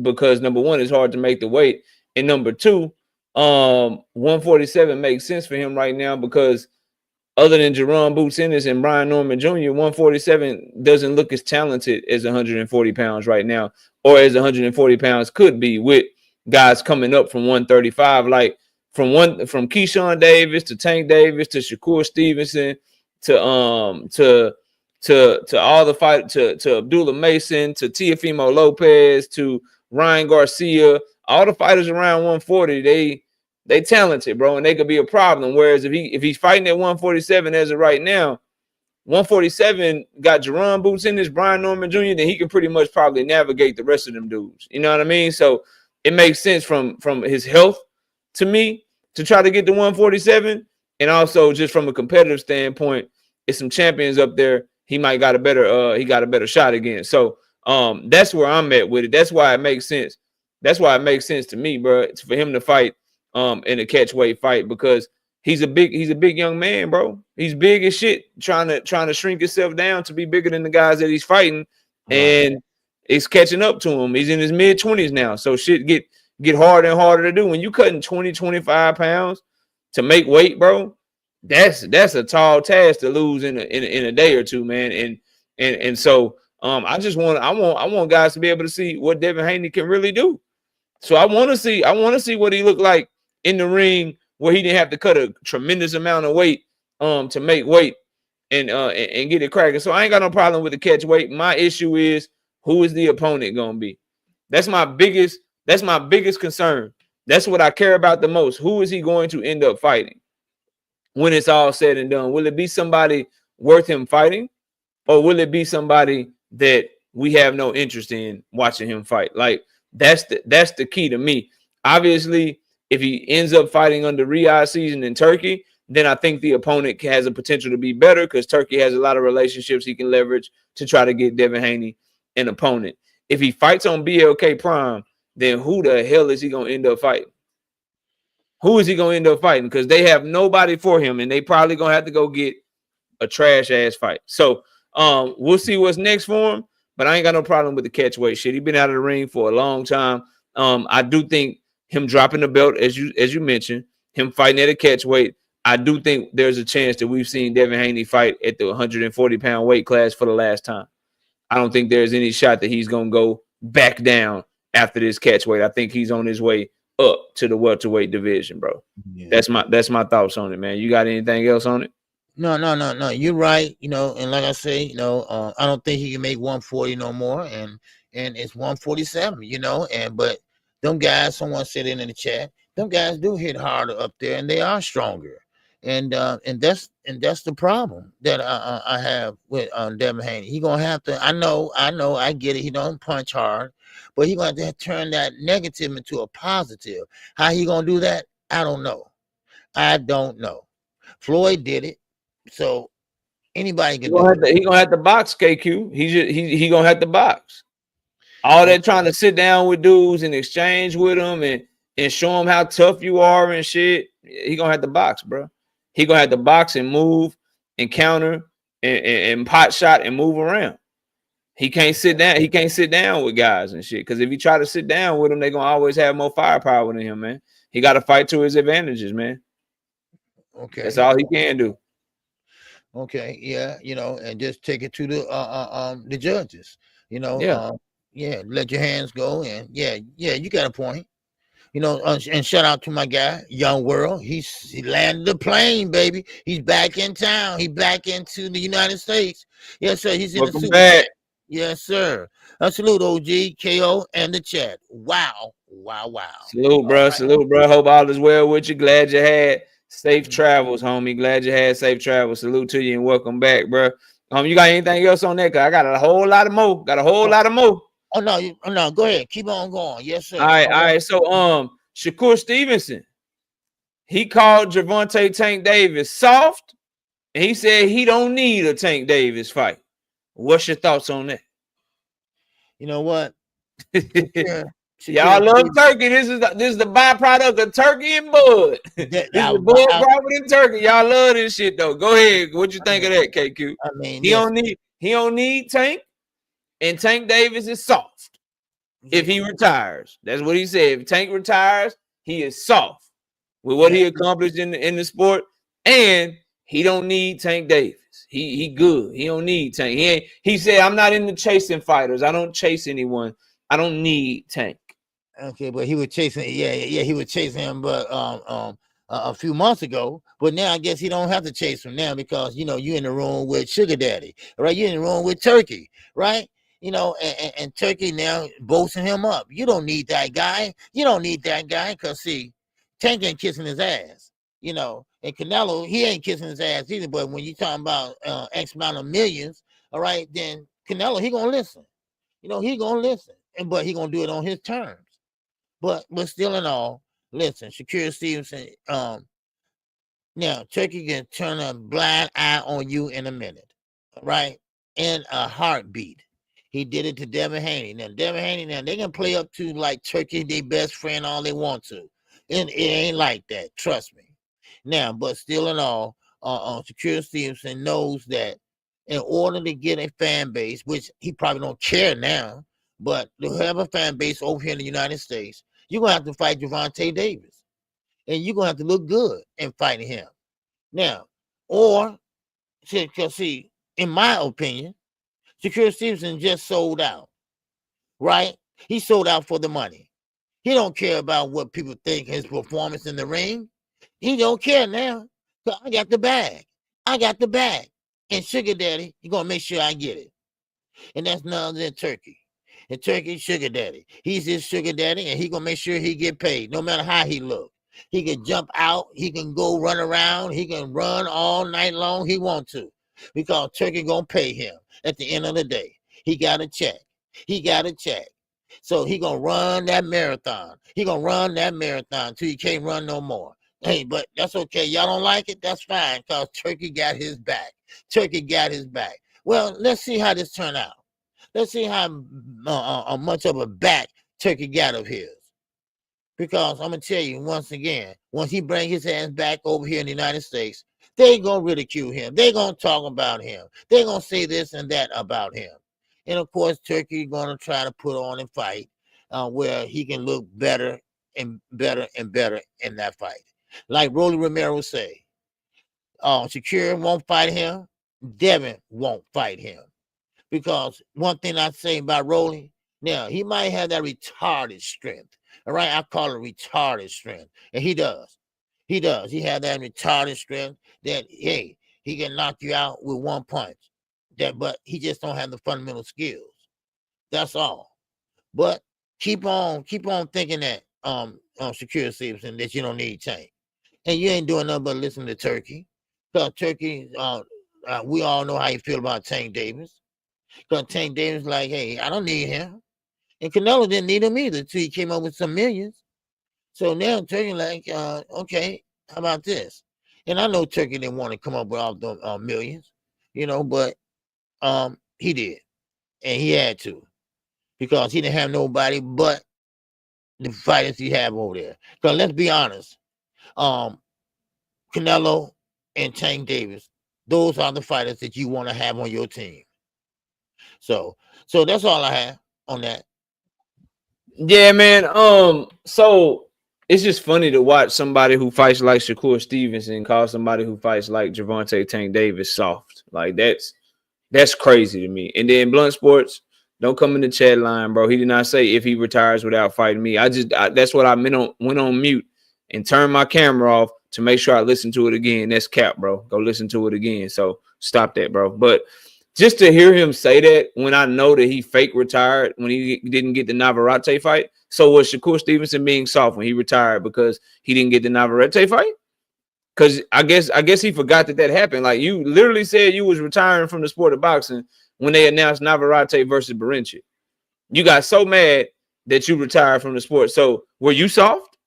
Because number one, it's hard to make the weight, and number two, 147 makes sense for him right now because other than Jerome Boots Ennis and Brian Norman Jr., 147 doesn't look as talented as 140 pounds right now, or as 140 pounds could be with guys coming up from 135, like from Keyshawn Davis to Tank Davis to Shakur Stevenson to all the fight to Abdullah Mason to Teofimo Lopez to Ryan Garcia, all the fighters around 140, they talented, bro, and they could be a problem. Whereas if he's fighting at 147 as of right now, 147 got Jerome Boots in this, Brian Norman Jr., then he can pretty much probably navigate the rest of them dudes. You know what I mean? So it makes sense from his health to me to try to get to 147, and also just from a competitive standpoint, if some champions up there, he might got a better shot against. So that's where I'm at with it. That's why it makes sense. That's why it makes sense to me, bro. It's for him to fight in a catch weight fight because he's a big young man, bro. He's big as shit, trying to shrink himself down to be bigger than the guys that he's fighting, and it's catching up to him. He's in his mid-20s now, so shit get harder and harder to do. When you cutting 20-25 pounds to make weight, bro, that's a tall task to lose in a day or two, man. And so I want guys to be able to see what Devin Haney can really do. So I want to see what he looked like in the ring where he didn't have to cut a tremendous amount of weight to make weight and get it cracking. So I ain't got no problem with the catch weight. My issue is who is the opponent gonna be? That's my biggest concern. That's what I care about the most. Who is he going to end up fighting when it's all said and done? Will it be somebody worth him fighting, or will it be somebody that we have no interest in watching him fight? Like that's the key to me. Obviously, if he ends up fighting under Riyah season in Turkey, then I think the opponent has a potential to be better because Turkey has a lot of relationships he can leverage to try to get Devin Haney an opponent. If he fights on BLK Prime, then who the hell is he going to end up fighting? Who is he going to end up fighting? Because they have nobody for him, and they probably going to have to go get a trash ass fight. So we'll see what's next for him, but I ain't got no problem with the catch weight shit. He's been out of the ring for a long time. I do think him dropping the belt, as you mentioned, him fighting at a catch weight, I do think there's a chance that we've seen Devin Haney fight at the 140-pound weight class for the last time. I don't think there's any shot that he's going to go back down after this catch weight. I think he's on his way up to the welterweight division, bro. Yeah. That's my thoughts on it, man. You got anything else on it? No. You're right. And like I say, I don't think he can make 140 no more, and it's 147. But them guys, someone said in the chat, them guys do hit harder up there, and they are stronger, and that's the problem that I have with Devin Haney. He gonna have to. I know, I get it. He don't punch hard, but he gonna have to turn that negative into a positive. How he gonna do that? I don't know. Floyd did it. So anybody can do it. He gonna have to box, KQ. He gonna have to box. All that trying to sit down with dudes and exchange with them and show them how tough you are and shit. He gonna have to box, bro. He gonna have to box and move and counter and pot shot and move around. He can't sit down. He can't sit down with guys and shit. Because if you try to sit down with him, they're gonna always have more firepower than him, man. He got to fight to his advantages, man. Okay, that's all he can do. Okay, yeah, and just take it to the judges, let your hands go, and you got a point, and shout out to my guy, Young World. He landed the plane, baby. He's back in town. He back into the United States. Yes, sir. He's in the super back. Yes, sir. Salute OG, KO, and the chat. Wow. Salute, bro. Right. Salute, bro. Hope all is well with you. Glad you had safe travels, homie. Glad you had safe travels. Salute to you and welcome back, bro. You got anything else on that? Cause I got a whole lot of more. Oh no. Go ahead. Keep on going. Yes, sir. All right. So Shakur Stevenson, he called Gervonta Tank Davis soft, and he said he don't need a Tank Davis fight. What's your thoughts on that? You know what? Y'all love turkey. This is the byproduct of turkey and bud. This is the bud product in turkey. Y'all love this shit though. Go ahead. What you think of that, KQ? I mean, he don't need Tank, and Tank Davis is soft. If he retires, that's what he said. If Tank retires, he is soft with what he accomplished in the sport, and he don't need Tank Davis. He good. He don't need Tank. He said, I'm not into chasing fighters. I don't chase anyone. I don't need Tank. Okay, but he was chasing. Yeah, he was chasing him, but a few months ago. But now I guess he don't have to chase him now because you're in the room with Sugar Daddy, right? You're in the room with Turki, right? And Turki now boasting him up. You don't need that guy. You don't need that guy because see, Tank ain't kissing his ass. And Canelo, he ain't kissing his ass either. But when you talking about X amount of millions, all right, then Canelo, he gonna listen. He gonna listen, but he gonna do it on his terms. But still in all, listen, Shakur Stevenson, now Turki can turn a blind eye on you in a minute, right? In a heartbeat. He did it to Devin Haney. Now Devin Haney, they can play up to like Turki, their best friend, all they want to. And it ain't like that, trust me. Now, but still in all, Shakur Stevenson knows that in order to get a fan base, which he probably don't care now, but to have a fan base over here in the United States, you're going to have to fight Gervonta Davis. And you're going to have to look good in fighting him. Now, or, because see, in my opinion, Shakur Stevenson just sold out, right? He sold out for the money. He don't care about what people think his performance in the ring. He don't care now. So I got the bag. I got the bag. And Sugar Daddy, he gonna make sure I get it. And that's none other than Turki. And Turki Sugar Daddy. He's his Sugar Daddy, and he gonna make sure he get paid, no matter how he look. He can jump out, he can go run around, he can run all night long he want to. Because Turki gonna pay him at the end of the day. He got a check. He got a check. So he gonna run that marathon. He gonna run that marathon till he can't run no more. Hey, but that's okay. Y'all don't like it? That's fine, because Turki got his back. Turki got his back. Well, let's see how this turn out. Let's see how much of a back Turki got of his. Because I'm going to tell you once again, once he bring his hands back over here in the United States, they going to ridicule him. They going to talk about him. They going to say this and that about him. And, of course, Turki going to try to put on and fight where he can look better and better and better in that fight. Like Rolly Romero say, Shakur won't fight him. Devin won't fight him. Because one thing I say about Rolly, now, he might have that retarded strength. All right, I call it retarded strength. And he does. He does. He had that retarded strength that, hey, he can knock you out with one punch. But he just don't have the fundamental skills. That's all. But keep on thinking that Shakur Stevenson, that you don't need Tank. And you ain't doing nothing but listen to Turki. Because Turki, we all know how you feel about Tank Davis. Because Tank Davis like, hey, I don't need him. And Canelo didn't need him either till he came up with some millions. So now Turki like, okay, how about this? And I know Turki didn't want to come up with all the millions, but he did. And he had to. Because he didn't have nobody but the fighters he have over there. Because let's be honest, Canelo and Tank Davis, those are the fighters that you want to have on your team. So that's all I have on that. Yeah, man. So it's just funny to watch somebody who fights like Shakur Stevenson call somebody who fights like Gervonta Tank Davis soft. Like that's crazy to me. And then Blunt Sports, don't come in the chat line, bro. He did not say if he retires without fighting me. That's what I meant went on mute and turned my camera off to make sure I listen to it again. That's cap, bro. Go listen to it again. So stop that, bro. But just to hear him say that when I know that he fake retired when he didn't get the Navarrete fight. So was Shakur Stevenson being soft when he retired because he didn't get the Navarrete fight? Because I guess he forgot that happened. Like, you literally said you was retiring from the sport of boxing when they announced Navarrete versus Barinci. You got so mad that you retired from the sport. So were you soft?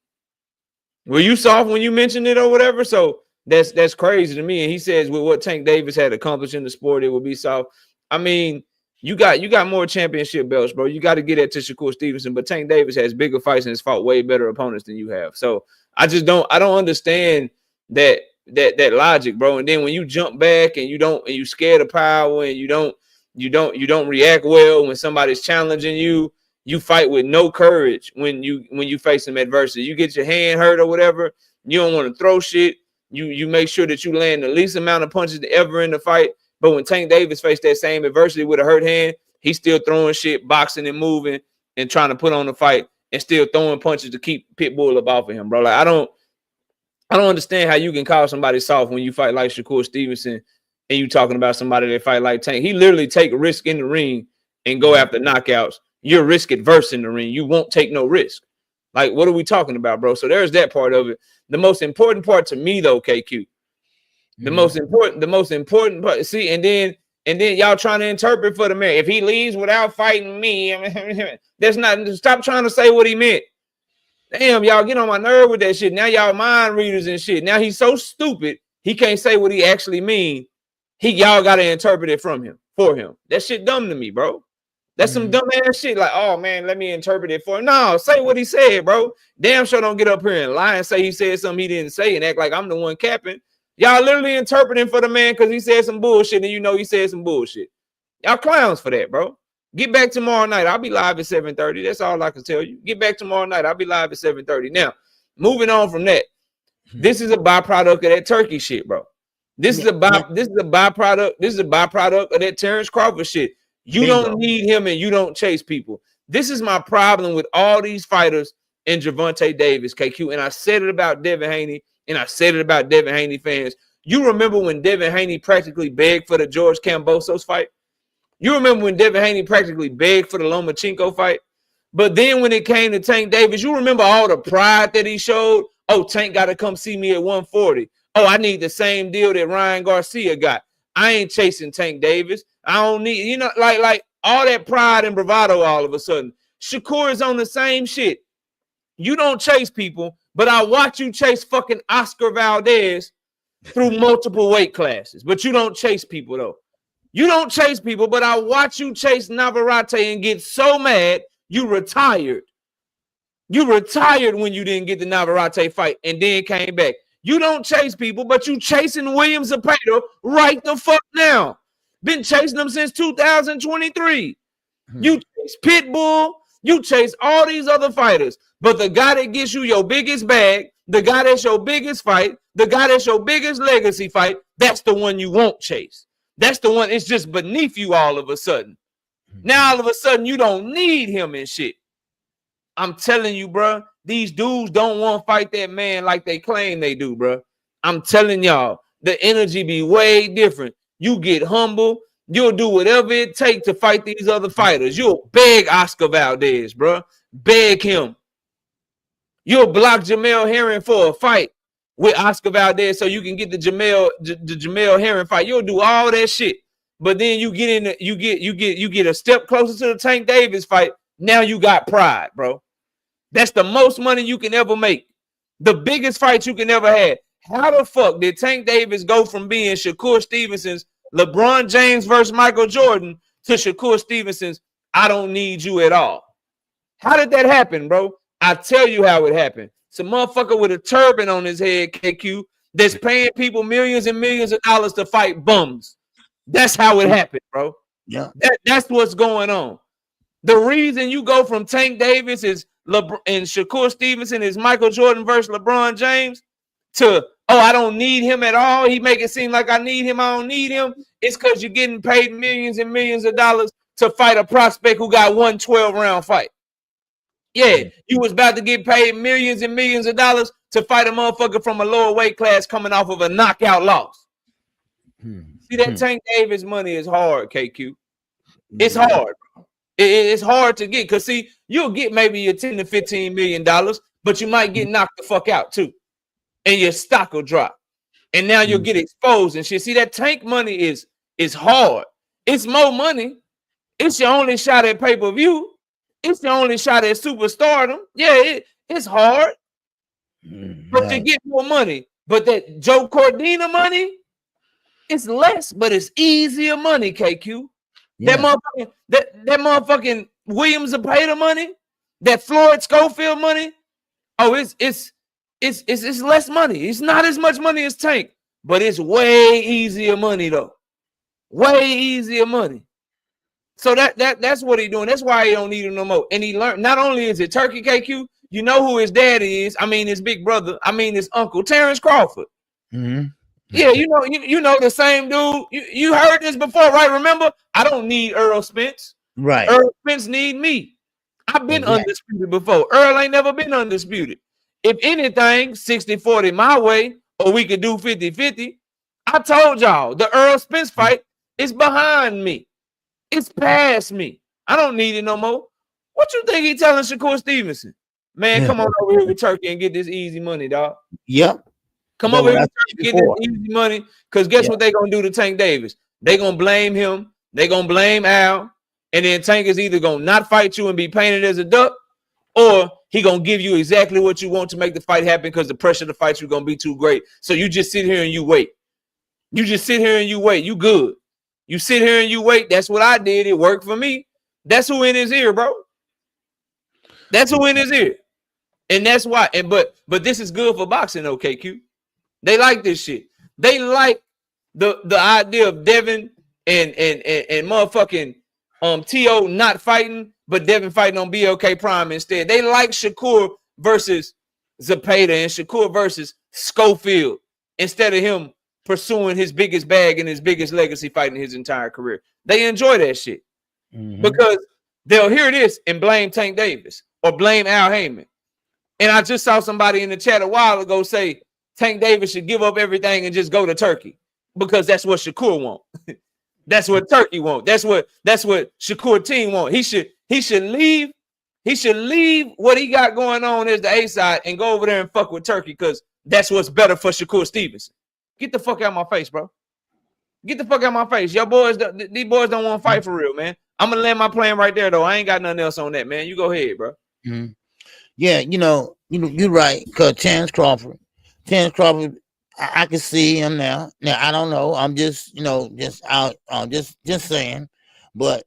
Were you soft when you mentioned it or whatever? So that's crazy to me. And he says with what Tank Davis had accomplished in the sport, it would be soft. I mean, you got more championship belts, bro. You got to get that to Shakur Stevenson, but Tank Davis has bigger fights and has fought way better opponents than you have. So I don't understand that logic, bro. And then when you jump back and you scared of power and you don't react well when somebody's challenging you, you fight with no courage when you face some adversity. You get your hand hurt or whatever, you don't want to throw shit. You make sure that you land the least amount of punches ever in the fight. But when Tank Davis faced that same adversity with a hurt hand, he's still throwing shit, boxing and moving and trying to put on the fight and still throwing punches to keep Pitbull up off of him, bro. Like, I don't understand how you can call somebody soft when you fight like Shakur Stevenson and you talking about somebody that fight like Tank. He literally take risk in the ring and go after knockouts. You're risk adverse in the ring. You won't take no risk. Like, what are we talking about, bro? So there's that part of it. The most important part to me, though, KQ, the most important part. See, and then y'all trying to interpret for the man. If he leaves without fighting me, that's not. Stop trying to say what he meant. Damn, y'all get on my nerve with that shit. Now y'all mind readers and shit. Now he's so stupid he can't say what he actually mean. Y'all got to interpret it for him. That shit dumb to me, bro. That's some dumb ass shit. Like, oh man, let me interpret it for him. No, say what he said, bro. Damn sure don't get up here and lie and say he said something he didn't say and act like I'm the one capping. Y'all literally interpreting for the man because he said some bullshit and you know he said some bullshit. Y'all clowns for that, bro. Get back tomorrow night. I'll be live at 7:30. That's all I can tell you. Get back tomorrow night. I'll be live at 7:30. Now, moving on from that, this is a byproduct of that Turki shit, bro. This is a byproduct. This is a byproduct of that Terrence Crawford shit. You don't need him and you don't chase people. This is my problem with all these fighters and Gervonta Davis, KQ. And I said it about Devin Haney, and I said it about Devin Haney fans. You remember when Devin Haney practically begged for the George Kambosos fight? You remember when Devin Haney practically begged for the Lomachenko fight? But then when it came to Tank Davis, you remember all the pride that he showed? Oh, Tank got to come see me at 140. Oh, I need the same deal that Ryan Garcia got. I ain't chasing Tank Davis. I don't need, you know, like all that pride and bravado all of a sudden. Shakur is on the same shit. You don't chase people, but I watch you chase fucking Oscar Valdez through multiple weight classes. But you don't chase people, though. You don't chase people, but I watch you chase Navarrete and get so mad you retired. You retired when you didn't get the Navarrete fight and then came back. You don't chase people, but you chasing William Zepeda right the fuck now. Been chasing them since 2023. You chase Pitbull. You chase all these other fighters. But the guy that gets you your biggest bag, the guy that's your biggest fight, the guy that's your biggest legacy fight, that's the one you won't chase. That's the one, it's just beneath you all of a sudden. Now, all of a sudden, you don't need him and shit. I'm telling you, bro, these dudes don't want to fight that man like they claim they do, bro. I'm telling y'all, the energy be way different. You get humble. You'll do whatever it takes to fight these other fighters. You'll beg Oscar Valdez, bro. Beg him. You'll block Jamel Herring for a fight with Oscar Valdez so you can get the Jamel Herring fight. You'll do all that shit. But then you get in, you get a step closer to the Tank Davis fight. Now you got pride, bro. That's the most money you can ever make. The biggest fight you can ever have. How the fuck did Tank Davis go from being Shakur Stevenson's LeBron James versus Michael Jordan to Shakur Stevenson's I don't need you at all? How did that happen, bro? I tell you how it happened. Some motherfucker with a turban on his head, KQ, that's paying people millions and millions of dollars to fight bums. That's how it happened, bro. Yeah. That's what's going on. The reason you go from Tank Davis is and Shakur Stevenson is Michael Jordan versus LeBron James to, oh, I don't need him at all. He make it seem like I need him. I don't need him. It's because you're getting paid millions and millions of dollars to fight a prospect who got one 12-round fight. Yeah, you was about to get paid millions and millions of dollars to fight a motherfucker from a lower weight class coming off of a knockout loss. See, that Tank Davis money is hard, KQ. It's hard. It's hard to get because, see, you'll get maybe your $10 to $15 million, but you might get knocked the fuck out too. And your stock will drop. And now you'll get exposed and shit. See, that Tank money is hard. It's more money. It's your only shot at pay-per-view. It's the only shot at superstardom. Yeah, it's hard. But you get more money. But that Joe Cordina money, it's less, but it's easier money, KQ. Yeah. That motherfucking William Zepeda money, that Floyd Schofield money. Oh, it's less money. It's not as much money as Tank, but it's way easier money though. Way easier money. So that's what he's doing. That's why he don't need him no more. And he learned. Not only is it Turki, KQ, you know who his daddy is. I mean his big brother. I mean his uncle, Terrence Crawford. Yeah, you know the same dude. You heard this before, right? Remember, I don't need Earl Spence. Right. Earl Spence need me. I've been undisputed before. Earl ain't never been undisputed. If anything, 60-40 my way, or we could do 50-50. I told y'all the Earl Spence fight is behind me. It's past me. I don't need it no more. What you think he telling Shakur Stevenson? Man, come on over here with Turki and get this easy money, dog. Yep. Come over here and get this easy money. Because guess what they gonna do to Tank Davis? They gonna blame him. They gonna blame Al. And then Tank is either gonna not fight you and be painted as a duck, or he gonna give you exactly what you want to make the fight happen because the pressure to fight you gonna be too great. So you just sit here and you wait. You just sit here and you wait. You good. You sit here and you wait. That's what I did. It worked for me. That's who in his ear, bro. That's who in his ear. And that's why. And but this is good for boxing, though, KQ. They like this shit. They like the idea of Devin and motherfucking T.O. not fighting, but Devin fighting on BLK Prime instead. They like Shakur versus Zepeda and Shakur versus Schofield instead of him pursuing his biggest bag and his biggest legacy fight in his entire career. They enjoy that shit because they'll hear this and blame Tank Davis or blame Al Heyman. And I just saw somebody in the chat a while ago say Tank Davis should give up everything and just go to Turkey because that's what Shakur want. That's what Turkey want. That's what Shakur team want. He should leave. He should leave what he got going on as the A side and go over there and fuck with Turkey because that's what's better for Shakur Stevenson. Get the fuck out of my face, bro. Get the fuck out of my face. Your boys, these boys don't want to fight for real, man. I'm gonna land my plan right there though. I ain't got nothing else on that, man. You go ahead, bro. Mm-hmm. Yeah, you're right. Cause Terrence Crawford, I can see him now. Now I don't know. I'm just, just out, just saying. But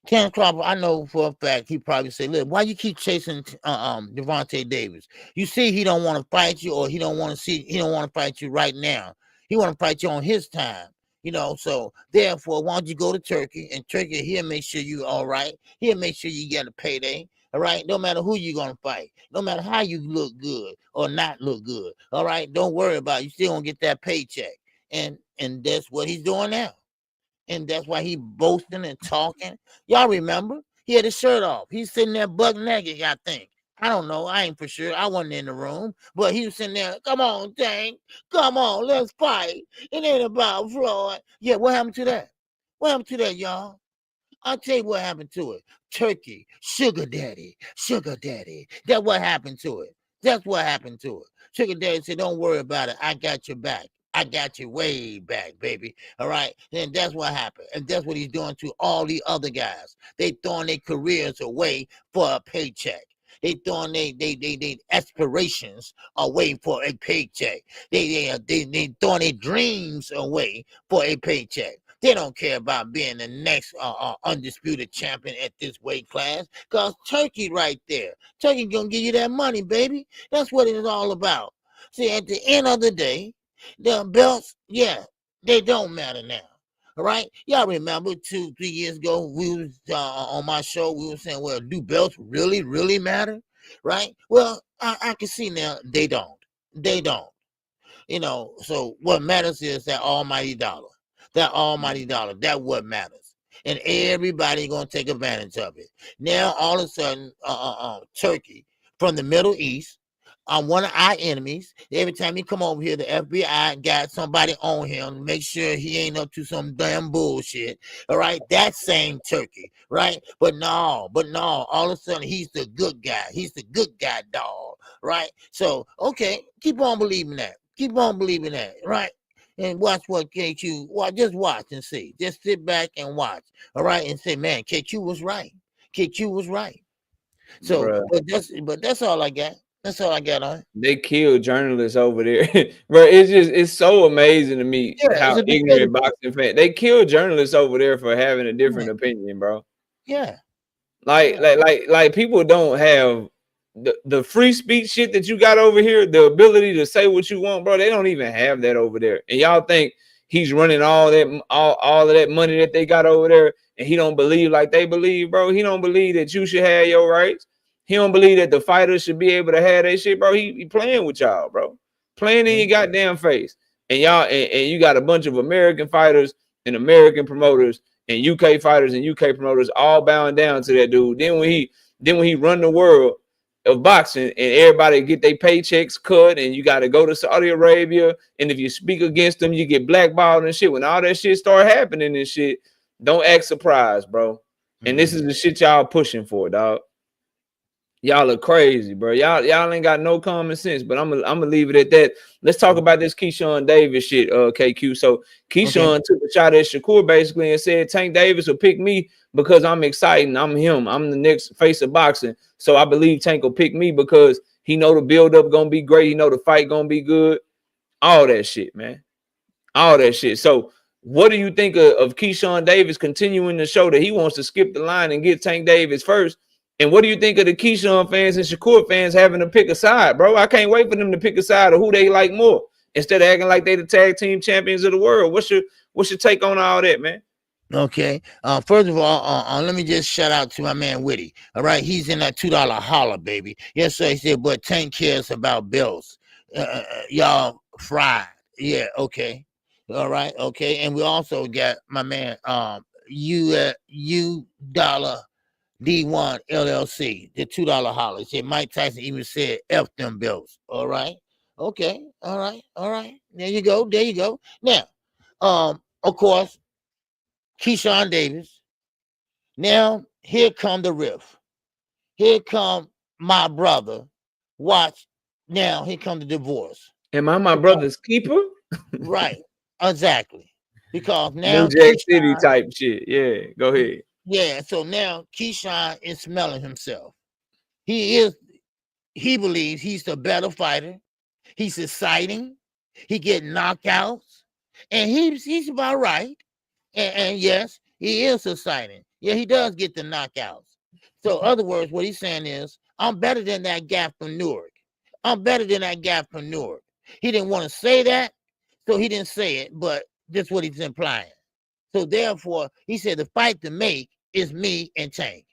Terrence Crawford, I know for a fact he probably say, "Look, why you keep chasing Devontae Davis? You see, he don't want to fight you, or he don't want to fight you right now. He want to fight you on his time." So therefore, why don't you go to Turkey? And Turkey, he'll make sure you all right. He'll make sure you get a payday. All right, no matter who you're gonna fight, no matter how you look good or not look good. All right, don't worry about it. You still gonna get that paycheck. And that's what he's doing now. And that's why he boasting and talking. Y'all remember? He had his shirt off. He's sitting there buck naked, I think. I don't know. I ain't for sure. I wasn't in the room. But he was sitting there, come on, Tank. Come on, let's fight. It ain't about Floyd. Yeah, what happened to that? What happened to that, y'all? I'll tell you what happened to it. Turkey, sugar daddy. That's what happened to it. That's what happened to it. Sugar daddy said, don't worry about it. I got your back. I got you way back, baby. All right. Then that's what happened. And that's what he's doing to all the other guys. They throwing their careers away for a paycheck. They throwing their aspirations away for a paycheck. They throwing their dreams away for a paycheck. They don't care about being the next undisputed champion at this weight class. Because Turkey right there. Turkey going to give you that money, baby. That's what it is all about. See, at the end of the day, the belts, yeah, they don't matter now. All right? Y'all remember 2-3 years ago, we was on my show, we were saying, well, do belts really, really matter? Right? Well, I can see now they don't. They don't. So what matters is that almighty dollar. That almighty dollar. That's what matters. And everybody gonna take advantage of it. Now all of a sudden, Turkey from the Middle East, one of our enemies. Every time he come over here, the FBI got somebody on him to make sure he ain't up to some damn bullshit. All right, that same Turkey, right? But no, all of a sudden he's the good guy. He's the good guy, dog. Right? So okay, keep on believing that. Keep on believing that, right? And watch what KQ. Well, just watch and see. Just sit back and watch. All right, and say, man, KQ was right. KQ was right. So, Bruh. but that's all I got. That's all I got on. They kill journalists over there, bro. It's so amazing to me how ignorant boxing fans. They kill journalists over there for having a different opinion, bro. Yeah. Like people don't have the free speech shit that you got over here, the ability to say what you want, bro. They don't even have that over there. And y'all think he's running all of that money that they got over there, and he don't believe like they believe, bro. He don't believe that you should have your rights. He don't believe that the fighters should be able to have that shit, bro. He playing with y'all, bro. Playing in your goddamn face. And y'all and you got a bunch of American fighters and American promoters and UK fighters and UK promoters all bowing down to that dude. Then when he run the world of boxing and everybody get their paychecks cut and you got to go to Saudi Arabia, and if you speak against them, you get blackballed and shit. When all that shit start happening and shit, don't act surprised, bro. And this is the shit y'all pushing for, dog. Y'all are crazy, bro. Y'all ain't got no common sense, but I'm gonna leave it at that. Let's talk about this Keyshawn Davis shit, KQ. So Keyshawn took a shot at Shakur basically and said Tank Davis will pick me because I'm exciting. I'm him. I'm the next face of boxing. So I believe Tank will pick me because he know the build-up gonna be great. He know the fight gonna be good. All that shit, man. All that shit. So what do you think of Keyshawn Davis continuing to show that he wants to skip the line and get Tank Davis first? And what do you think of the Keyshawn fans and Shakur fans having to pick a side, bro? I can't wait for them to pick a side of who they like more instead of acting like they the tag team champions of the world. What's your take on all that, man? Okay. First of all, let me just shout out to my man Whitty. All right, he's in that $2 holler, baby. Yes, sir. He said, but Tank cares about bills. Y'all fried. Yeah. Okay. All right. Okay. And we also got my man U dollar D1 LLC, the $2 holler. Said Mike Tyson even said F them bills. All right. Okay. All right. All right. There you go. There you go. Now, of course, Keyshawn Davis. Now, here come the riff. Here come my brother. Watch. Now, here come the divorce. Am I my brother's keeper? Right. Exactly. Because New now Jack City Keyshawn, type shit. Yeah, go ahead. yeah, so now Keyshawn is smelling himself. He believes he's the better fighter. He's exciting. He get knockouts. And he's about right. And yes, he is exciting. Yeah, he does get the knockouts. So, other words, what he's saying is, I'm better than that guy from Newark. I'm better than that guy from Newark. He didn't want to say that, so he didn't say it, but that's what he's implying. So therefore, he said the fight to make is me and Tank.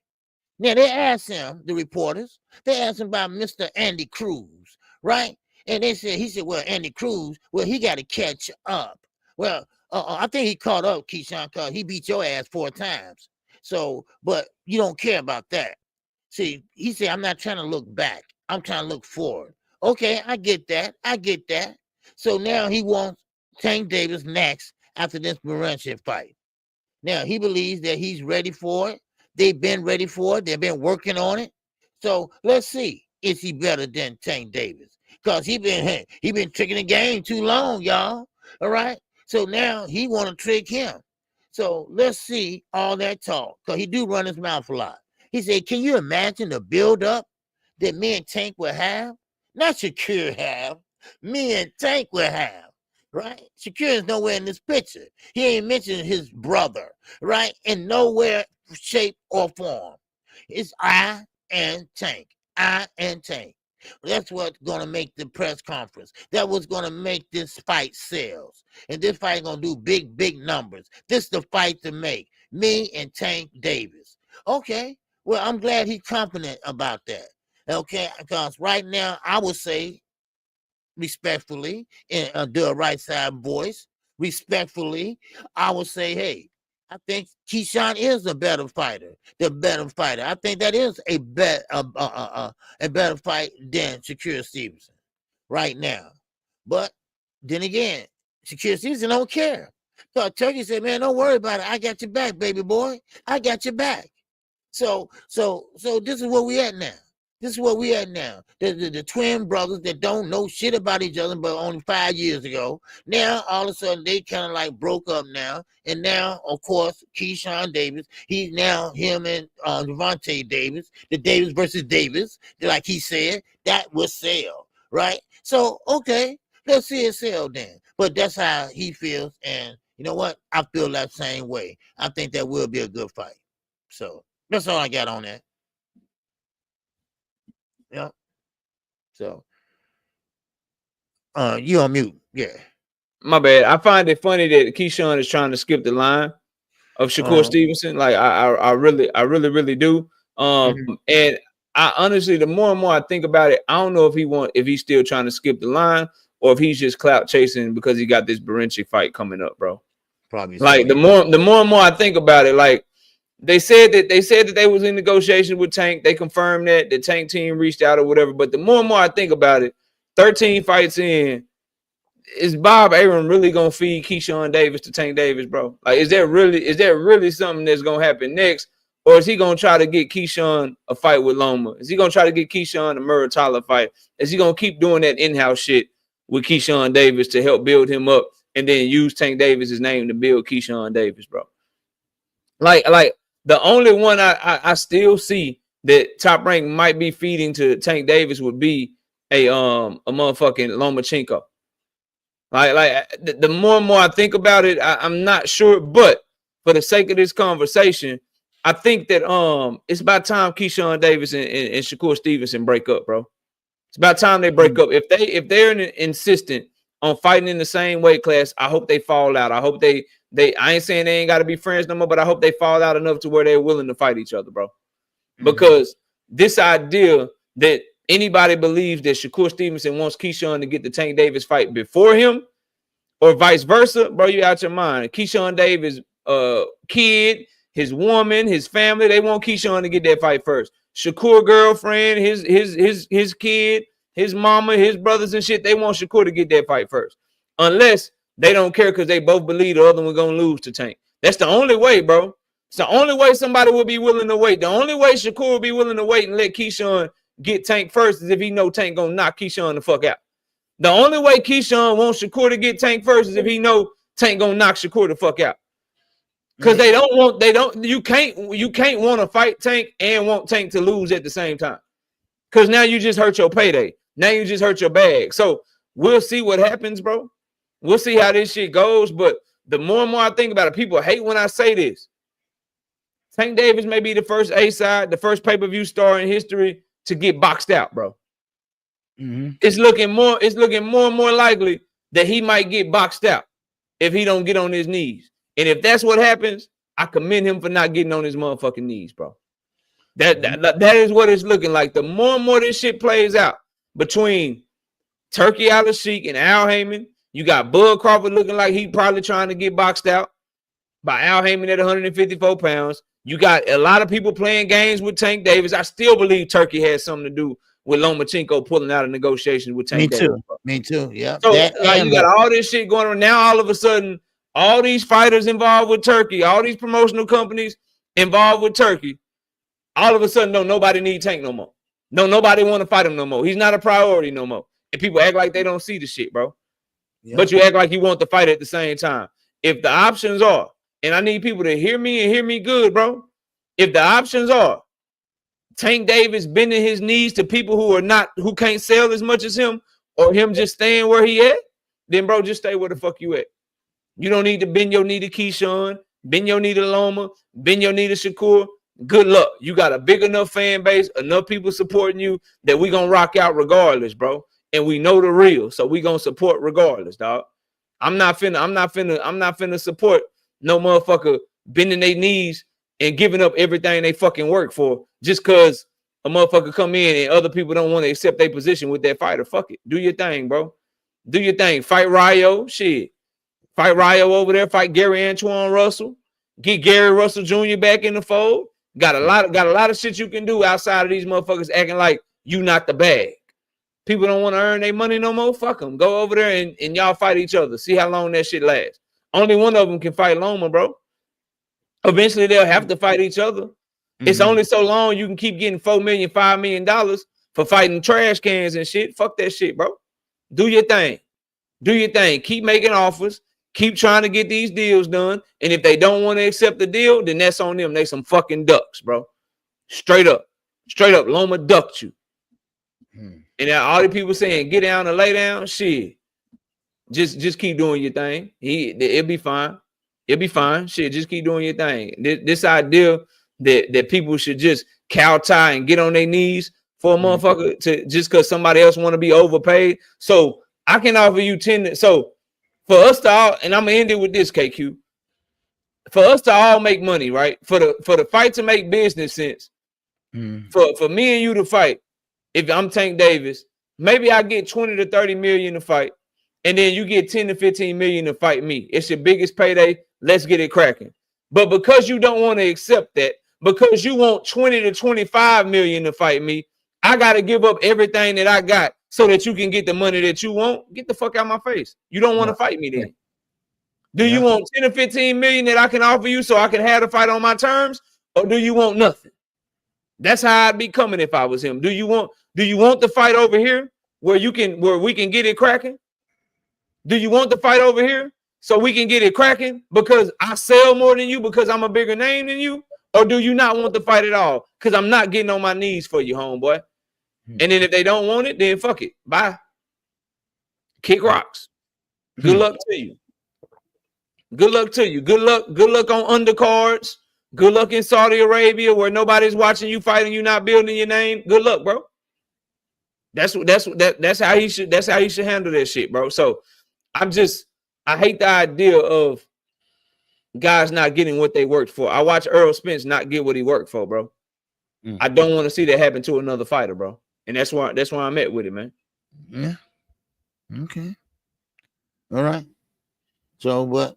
Now they asked him, the reporters, they asked him about Mr. Andy Cruz, right? And he said, well, Andy Cruz, well, he got to catch up. Well, I think he caught up, Keyshawn, because he beat your ass 4 times. So, but you don't care about that. See, he said, I'm not trying to look back. I'm trying to look forward. Okay, I get that. I get that. So now he wants Tank Davis next after this Morenci fight. Now he believes that he's ready for it. They've been ready for it. They've been working on it. So let's see, is he better than Tank Davis? Because he been tricking the game too long, y'all. All right. So now he want to trick him. So let's see all that talk. Because he do run his mouth a lot. He said, can you imagine the build-up that me and Tank will have? Not Shakur have. Me and Tank will have. Right? Shakur is nowhere in this picture. He ain't mentioned his brother, right? In nowhere, shape, or form. It's I and Tank. I and Tank. That's what's going to make the press conference. That's what's going to make this fight sales. And this fight going to do big, big numbers. This is the fight to make. Me and Tank Davis. Okay. Well, I'm glad he's confident about that. Okay. Because right now, I would say, respectfully, in the right side voice, respectfully, I would say, hey, I think Keyshawn is a better fighter, the better fighter. I think that is a better fight than Shakur Stevenson right now. But then again, Shakur Stevenson don't care. So Turki said, man, don't worry about it. I got your back, baby boy. I got your back. So this is where we at now. This is where we at now. The twin brothers that don't know shit about each other, but only 5 years ago. Now, all of a sudden, they kind of like broke up now. And now, of course, Keyshawn Davis, he's now him and Devontae Davis, the Davis versus Davis, like he said, that will sell, right? So, okay, let's see it sell then. But that's how he feels. And you know what? I feel that same way. I think that will be a good fight. So, that's all I got on that. Yeah. So, you on mute? Yeah. My bad. I find it funny that Keyshawn is trying to skip the line of Shakur Stevenson. Like I really do. And I honestly, the more and more I think about it, I don't know if he's still trying to skip the line or if he's just clout chasing because he got this Morenci fight coming up, bro. Probably like so, the more and more I think about it, like they said that they was in negotiation with Tank. They confirmed that the Tank team reached out or whatever. But the more and more I think about it, 13 fights in, is Bob Arum really gonna feed Keyshawn Davis to Tank Davis, bro? Like, is there really something that's gonna happen next, or is he gonna try to get Keyshawn a fight with Loma? Is he gonna try to get Keyshawn a Muratalla fight? Is he gonna keep doing that in-house shit with Keyshawn Davis to help build him up, and then use Tank Davis's name to build Keyshawn Davis, bro? Like the only one I still see that Top Rank might be feeding to Tank Davis would be a motherfucking Lomachenko. Like the more and more I think about it, I'm not sure, but for the sake of this conversation, I think that it's about time Keyshawn Davis and Shakur Stevenson break up, bro. It's about time they break up. If they're insistent on fighting in the same weight class, I hope they fall out. I hope they I ain't saying they ain't got to be friends no more, but I hope they fall out enough to where they're willing to fight each other, bro. Because this idea that anybody believes that Shakur Stevenson wants Keyshawn to get the Tank Davis fight before him, or vice versa, bro, you out your mind. Keyshawn Davis, kid, his woman, his family, they want Keyshawn to get that fight first. Shakur girlfriend, his kid, his mama, his brothers and shit, they want Shakur to get that fight first. Unless they don't care because they both believe the other one gonna lose to Tank. That's the only way, bro. It's the only way somebody will be willing to wait. The only way Shakur will be willing to wait and let Keyshawn get Tank first is if he know Tank gonna knock Keyshawn the fuck out. The only way Keyshawn wants Shakur to get Tank first is if he know Tank gonna knock Shakur the fuck out. Because you can't want to fight Tank and want Tank to lose at the same time. Because now you just hurt your payday. Now you just hurt your bag. So we'll see what happens, bro. We'll see how this shit goes. But the more and more I think about it, people hate when I say this. Tank Davis may be the first A-side, the first pay-per-view star in history to get boxed out, bro. It's looking more and more likely that he might get boxed out if he don't get on his knees. And if that's what happens, I commend him for not getting on his motherfucking knees, bro. That is what it's looking like. The more and more this shit plays out between Turki Al-Sheikh and Al Heyman, you got Bud Crawford looking like he probably trying to get boxed out by Al Heyman at 154 pounds. You got a lot of people playing games with Tank Davis. I still believe Turki has something to do with Lomachenko pulling out of negotiations with Tank Davis. Me too. Yeah. So like, you got all this shit going on. Now all of a sudden, all these fighters involved with Turki, all these promotional companies involved with Turki, all of a sudden, nobody need Tank no more. Nobody want to fight him no more. He's not a priority no more. And people act like they don't see the shit, bro. Yep. But you act like you want to fight at the same time. If the options are, and I need people to hear me and hear me good, bro. If the options are Tank Davis bending his knees to people who can't sell as much as him, or him just staying where he at, then bro, just stay where the fuck you at. You don't need to bend your knee to Keyshawn, bend your knee to Loma, bend your knee to Shakur. Good luck. You got a big enough fan base, enough people supporting you that we gonna rock out regardless, bro. And we know the real, so we gonna support regardless, dog. I'm not finna support no motherfucker bending their knees and giving up everything they fucking work for just because a motherfucker come in and other people don't want to accept their position with that fighter. Fuck it. Do your thing, bro. Do your thing. Fight Riyah. Shit. Fight Riyah over there. Fight Gary Antoine Russell. Get Gary Russell Jr. back in the fold. Got a lot of shit you can do outside of these motherfuckers acting like you not the bag. People don't want to earn their money no more. Fuck them. Go over there and y'all fight each other. See how long that shit lasts. Only one of them can fight Loma, bro. Eventually they'll have to fight each other. It's only so long you can keep getting $4 million, $5 million for fighting trash cans and shit. Fuck that shit, bro. Do your thing. Do your thing. Keep making offers. Keep trying to get these deals done. And if they don't want to accept the deal, then that's on them. They some fucking ducks, bro. Straight up. Straight up. Loma ducked you. And now all the people saying, get down and lay down. Shit. Just keep doing your thing. It'll be fine. It'll be fine. Shit, just keep doing your thing. This idea that people should just cow tie and get on their knees for a motherfucker to just because somebody else want to be overpaid. So I can offer you 10. So for us to all, and I'm gonna end it with this, KQ. For us to all make money, right? For the fight to make business sense, for me and you to fight, if I'm Tank Davis, maybe I get 20 to 30 million to fight, and then you get 10 to 15 million to fight me. It's your biggest payday. Let's get it cracking. But because you don't want to accept that, because you want 20 to 25 million to fight me, I got to give up everything that I got so that you can get the money that you want. Get the fuck out of my face. You don't want to fight me then. Do you want 10 to 15 million that I can offer you so I can have the fight on my terms? Or do you want nothing? That's how I'd be coming if I was him. Do you want the fight over here where we can get it cracking? Do you want the fight over here so we can get it cracking because I sell more than you because I'm a bigger name than you? Or do you not want the fight at all? Because I'm not getting on my knees for you, homeboy. And then if they don't want it, then fuck it. Bye. Kick rocks. Good luck to you. Good luck to you. Good luck on undercards. Good luck in Saudi Arabia where nobody's watching you fighting, you not building your name. Good luck, bro. That's how he should handle that shit, bro. So I hate the idea of guys not getting what they worked for. I watch Earl Spence not get what he worked for, bro. I don't want to see that happen to another fighter, bro. And that's why I'm at with it, man. Yeah. Okay. All right. So, but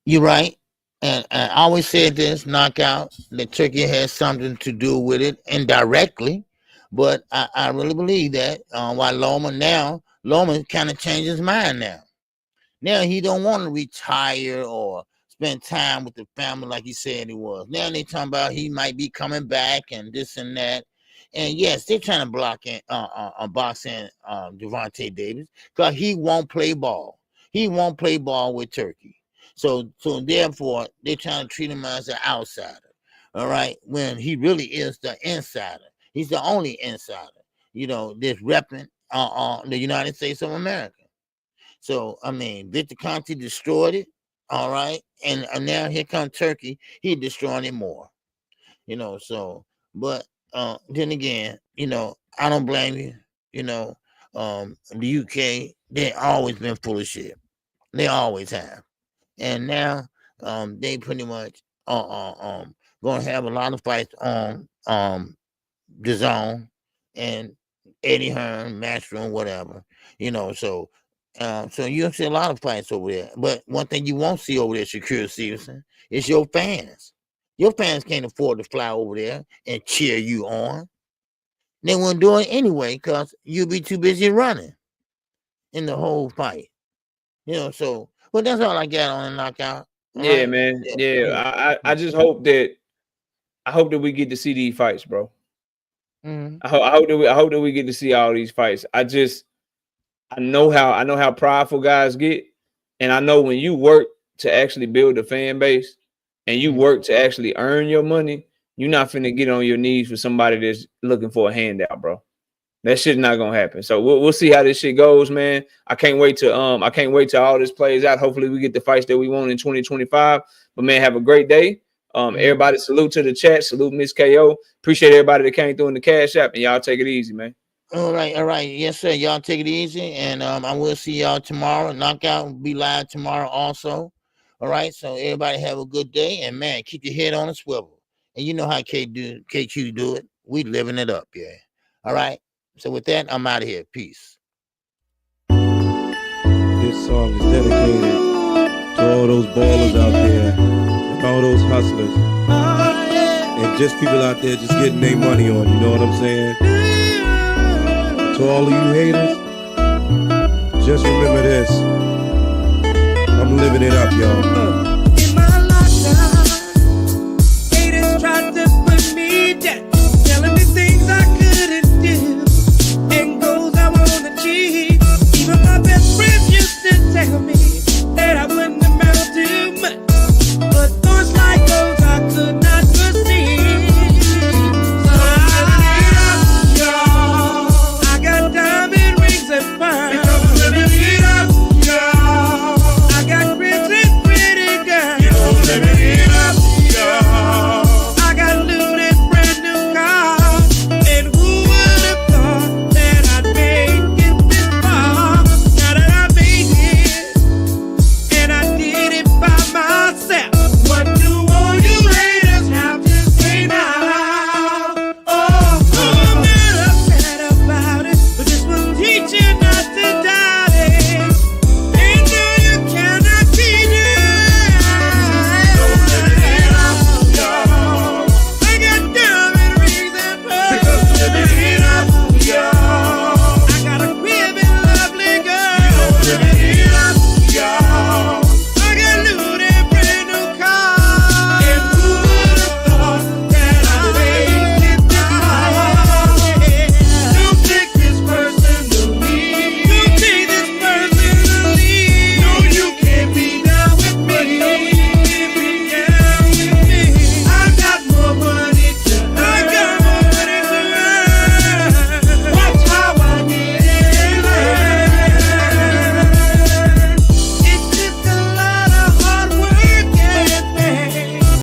you're right. and I always said this knockout that Turkey has something to do with it indirectly, but I really believe that. Why Loma kind of changed his mind now. Now he don't want to retire or spend time with the family like he said he was. Now they talking about he might be coming back and this and that. And yes, they're trying to block in boxing Devontae Davis because he won't play ball. He won't play ball with Turkey. So therefore they're trying to treat him as an outsider. All right, when he really is the insider. He's the only insider. That's repping the United States of America. So, I mean, Victor Conte destroyed it, all right? And now here comes Turkey. He destroying it more, so, but then again, I don't blame you, the UK, they always been full of shit. They always have. And now they pretty much going to have a lot of fights on the zone and Eddie Hearn, Matchroom, whatever, so so you'll see a lot of fights over there. But one thing you won't see over there, Shakur Stevenson, is your fans. Your fans can't afford to fly over there and cheer you on. They won't do it anyway because you'll be too busy running in the whole fight. So but that's all I got on the knockout. Yeah, Right? man. Yeah. I just hope that we get to see these fights, bro. Mm-hmm. I hope that we get to see all these fights. I know how prideful guys get, and I know when you work to actually build a fan base and you work to actually earn your money, you're not finna get on your knees for somebody that's looking for a handout, bro. That shit's not gonna happen. So we'll see how this shit goes, man. I can't wait till all this plays out. Hopefully we get the fights that we want in 2025. But man, have a great day. Everybody salute to the chat, salute Miss KO. Appreciate everybody that came through in the Cash App, and y'all take it easy, man. All right. Yes, sir. Y'all take it easy. And I will see y'all tomorrow. Knockout will be live tomorrow also. All right. So everybody have a good day. And man, keep your head on a swivel. And you know how KQ do it. We living it up, yeah. All right. So with that, I'm out of here. Peace. This song is dedicated to all those ballers out there and all those hustlers. And just people out there just getting their money on, you know what I'm saying? To all of you haters, just remember this. I'm living it up, y'all.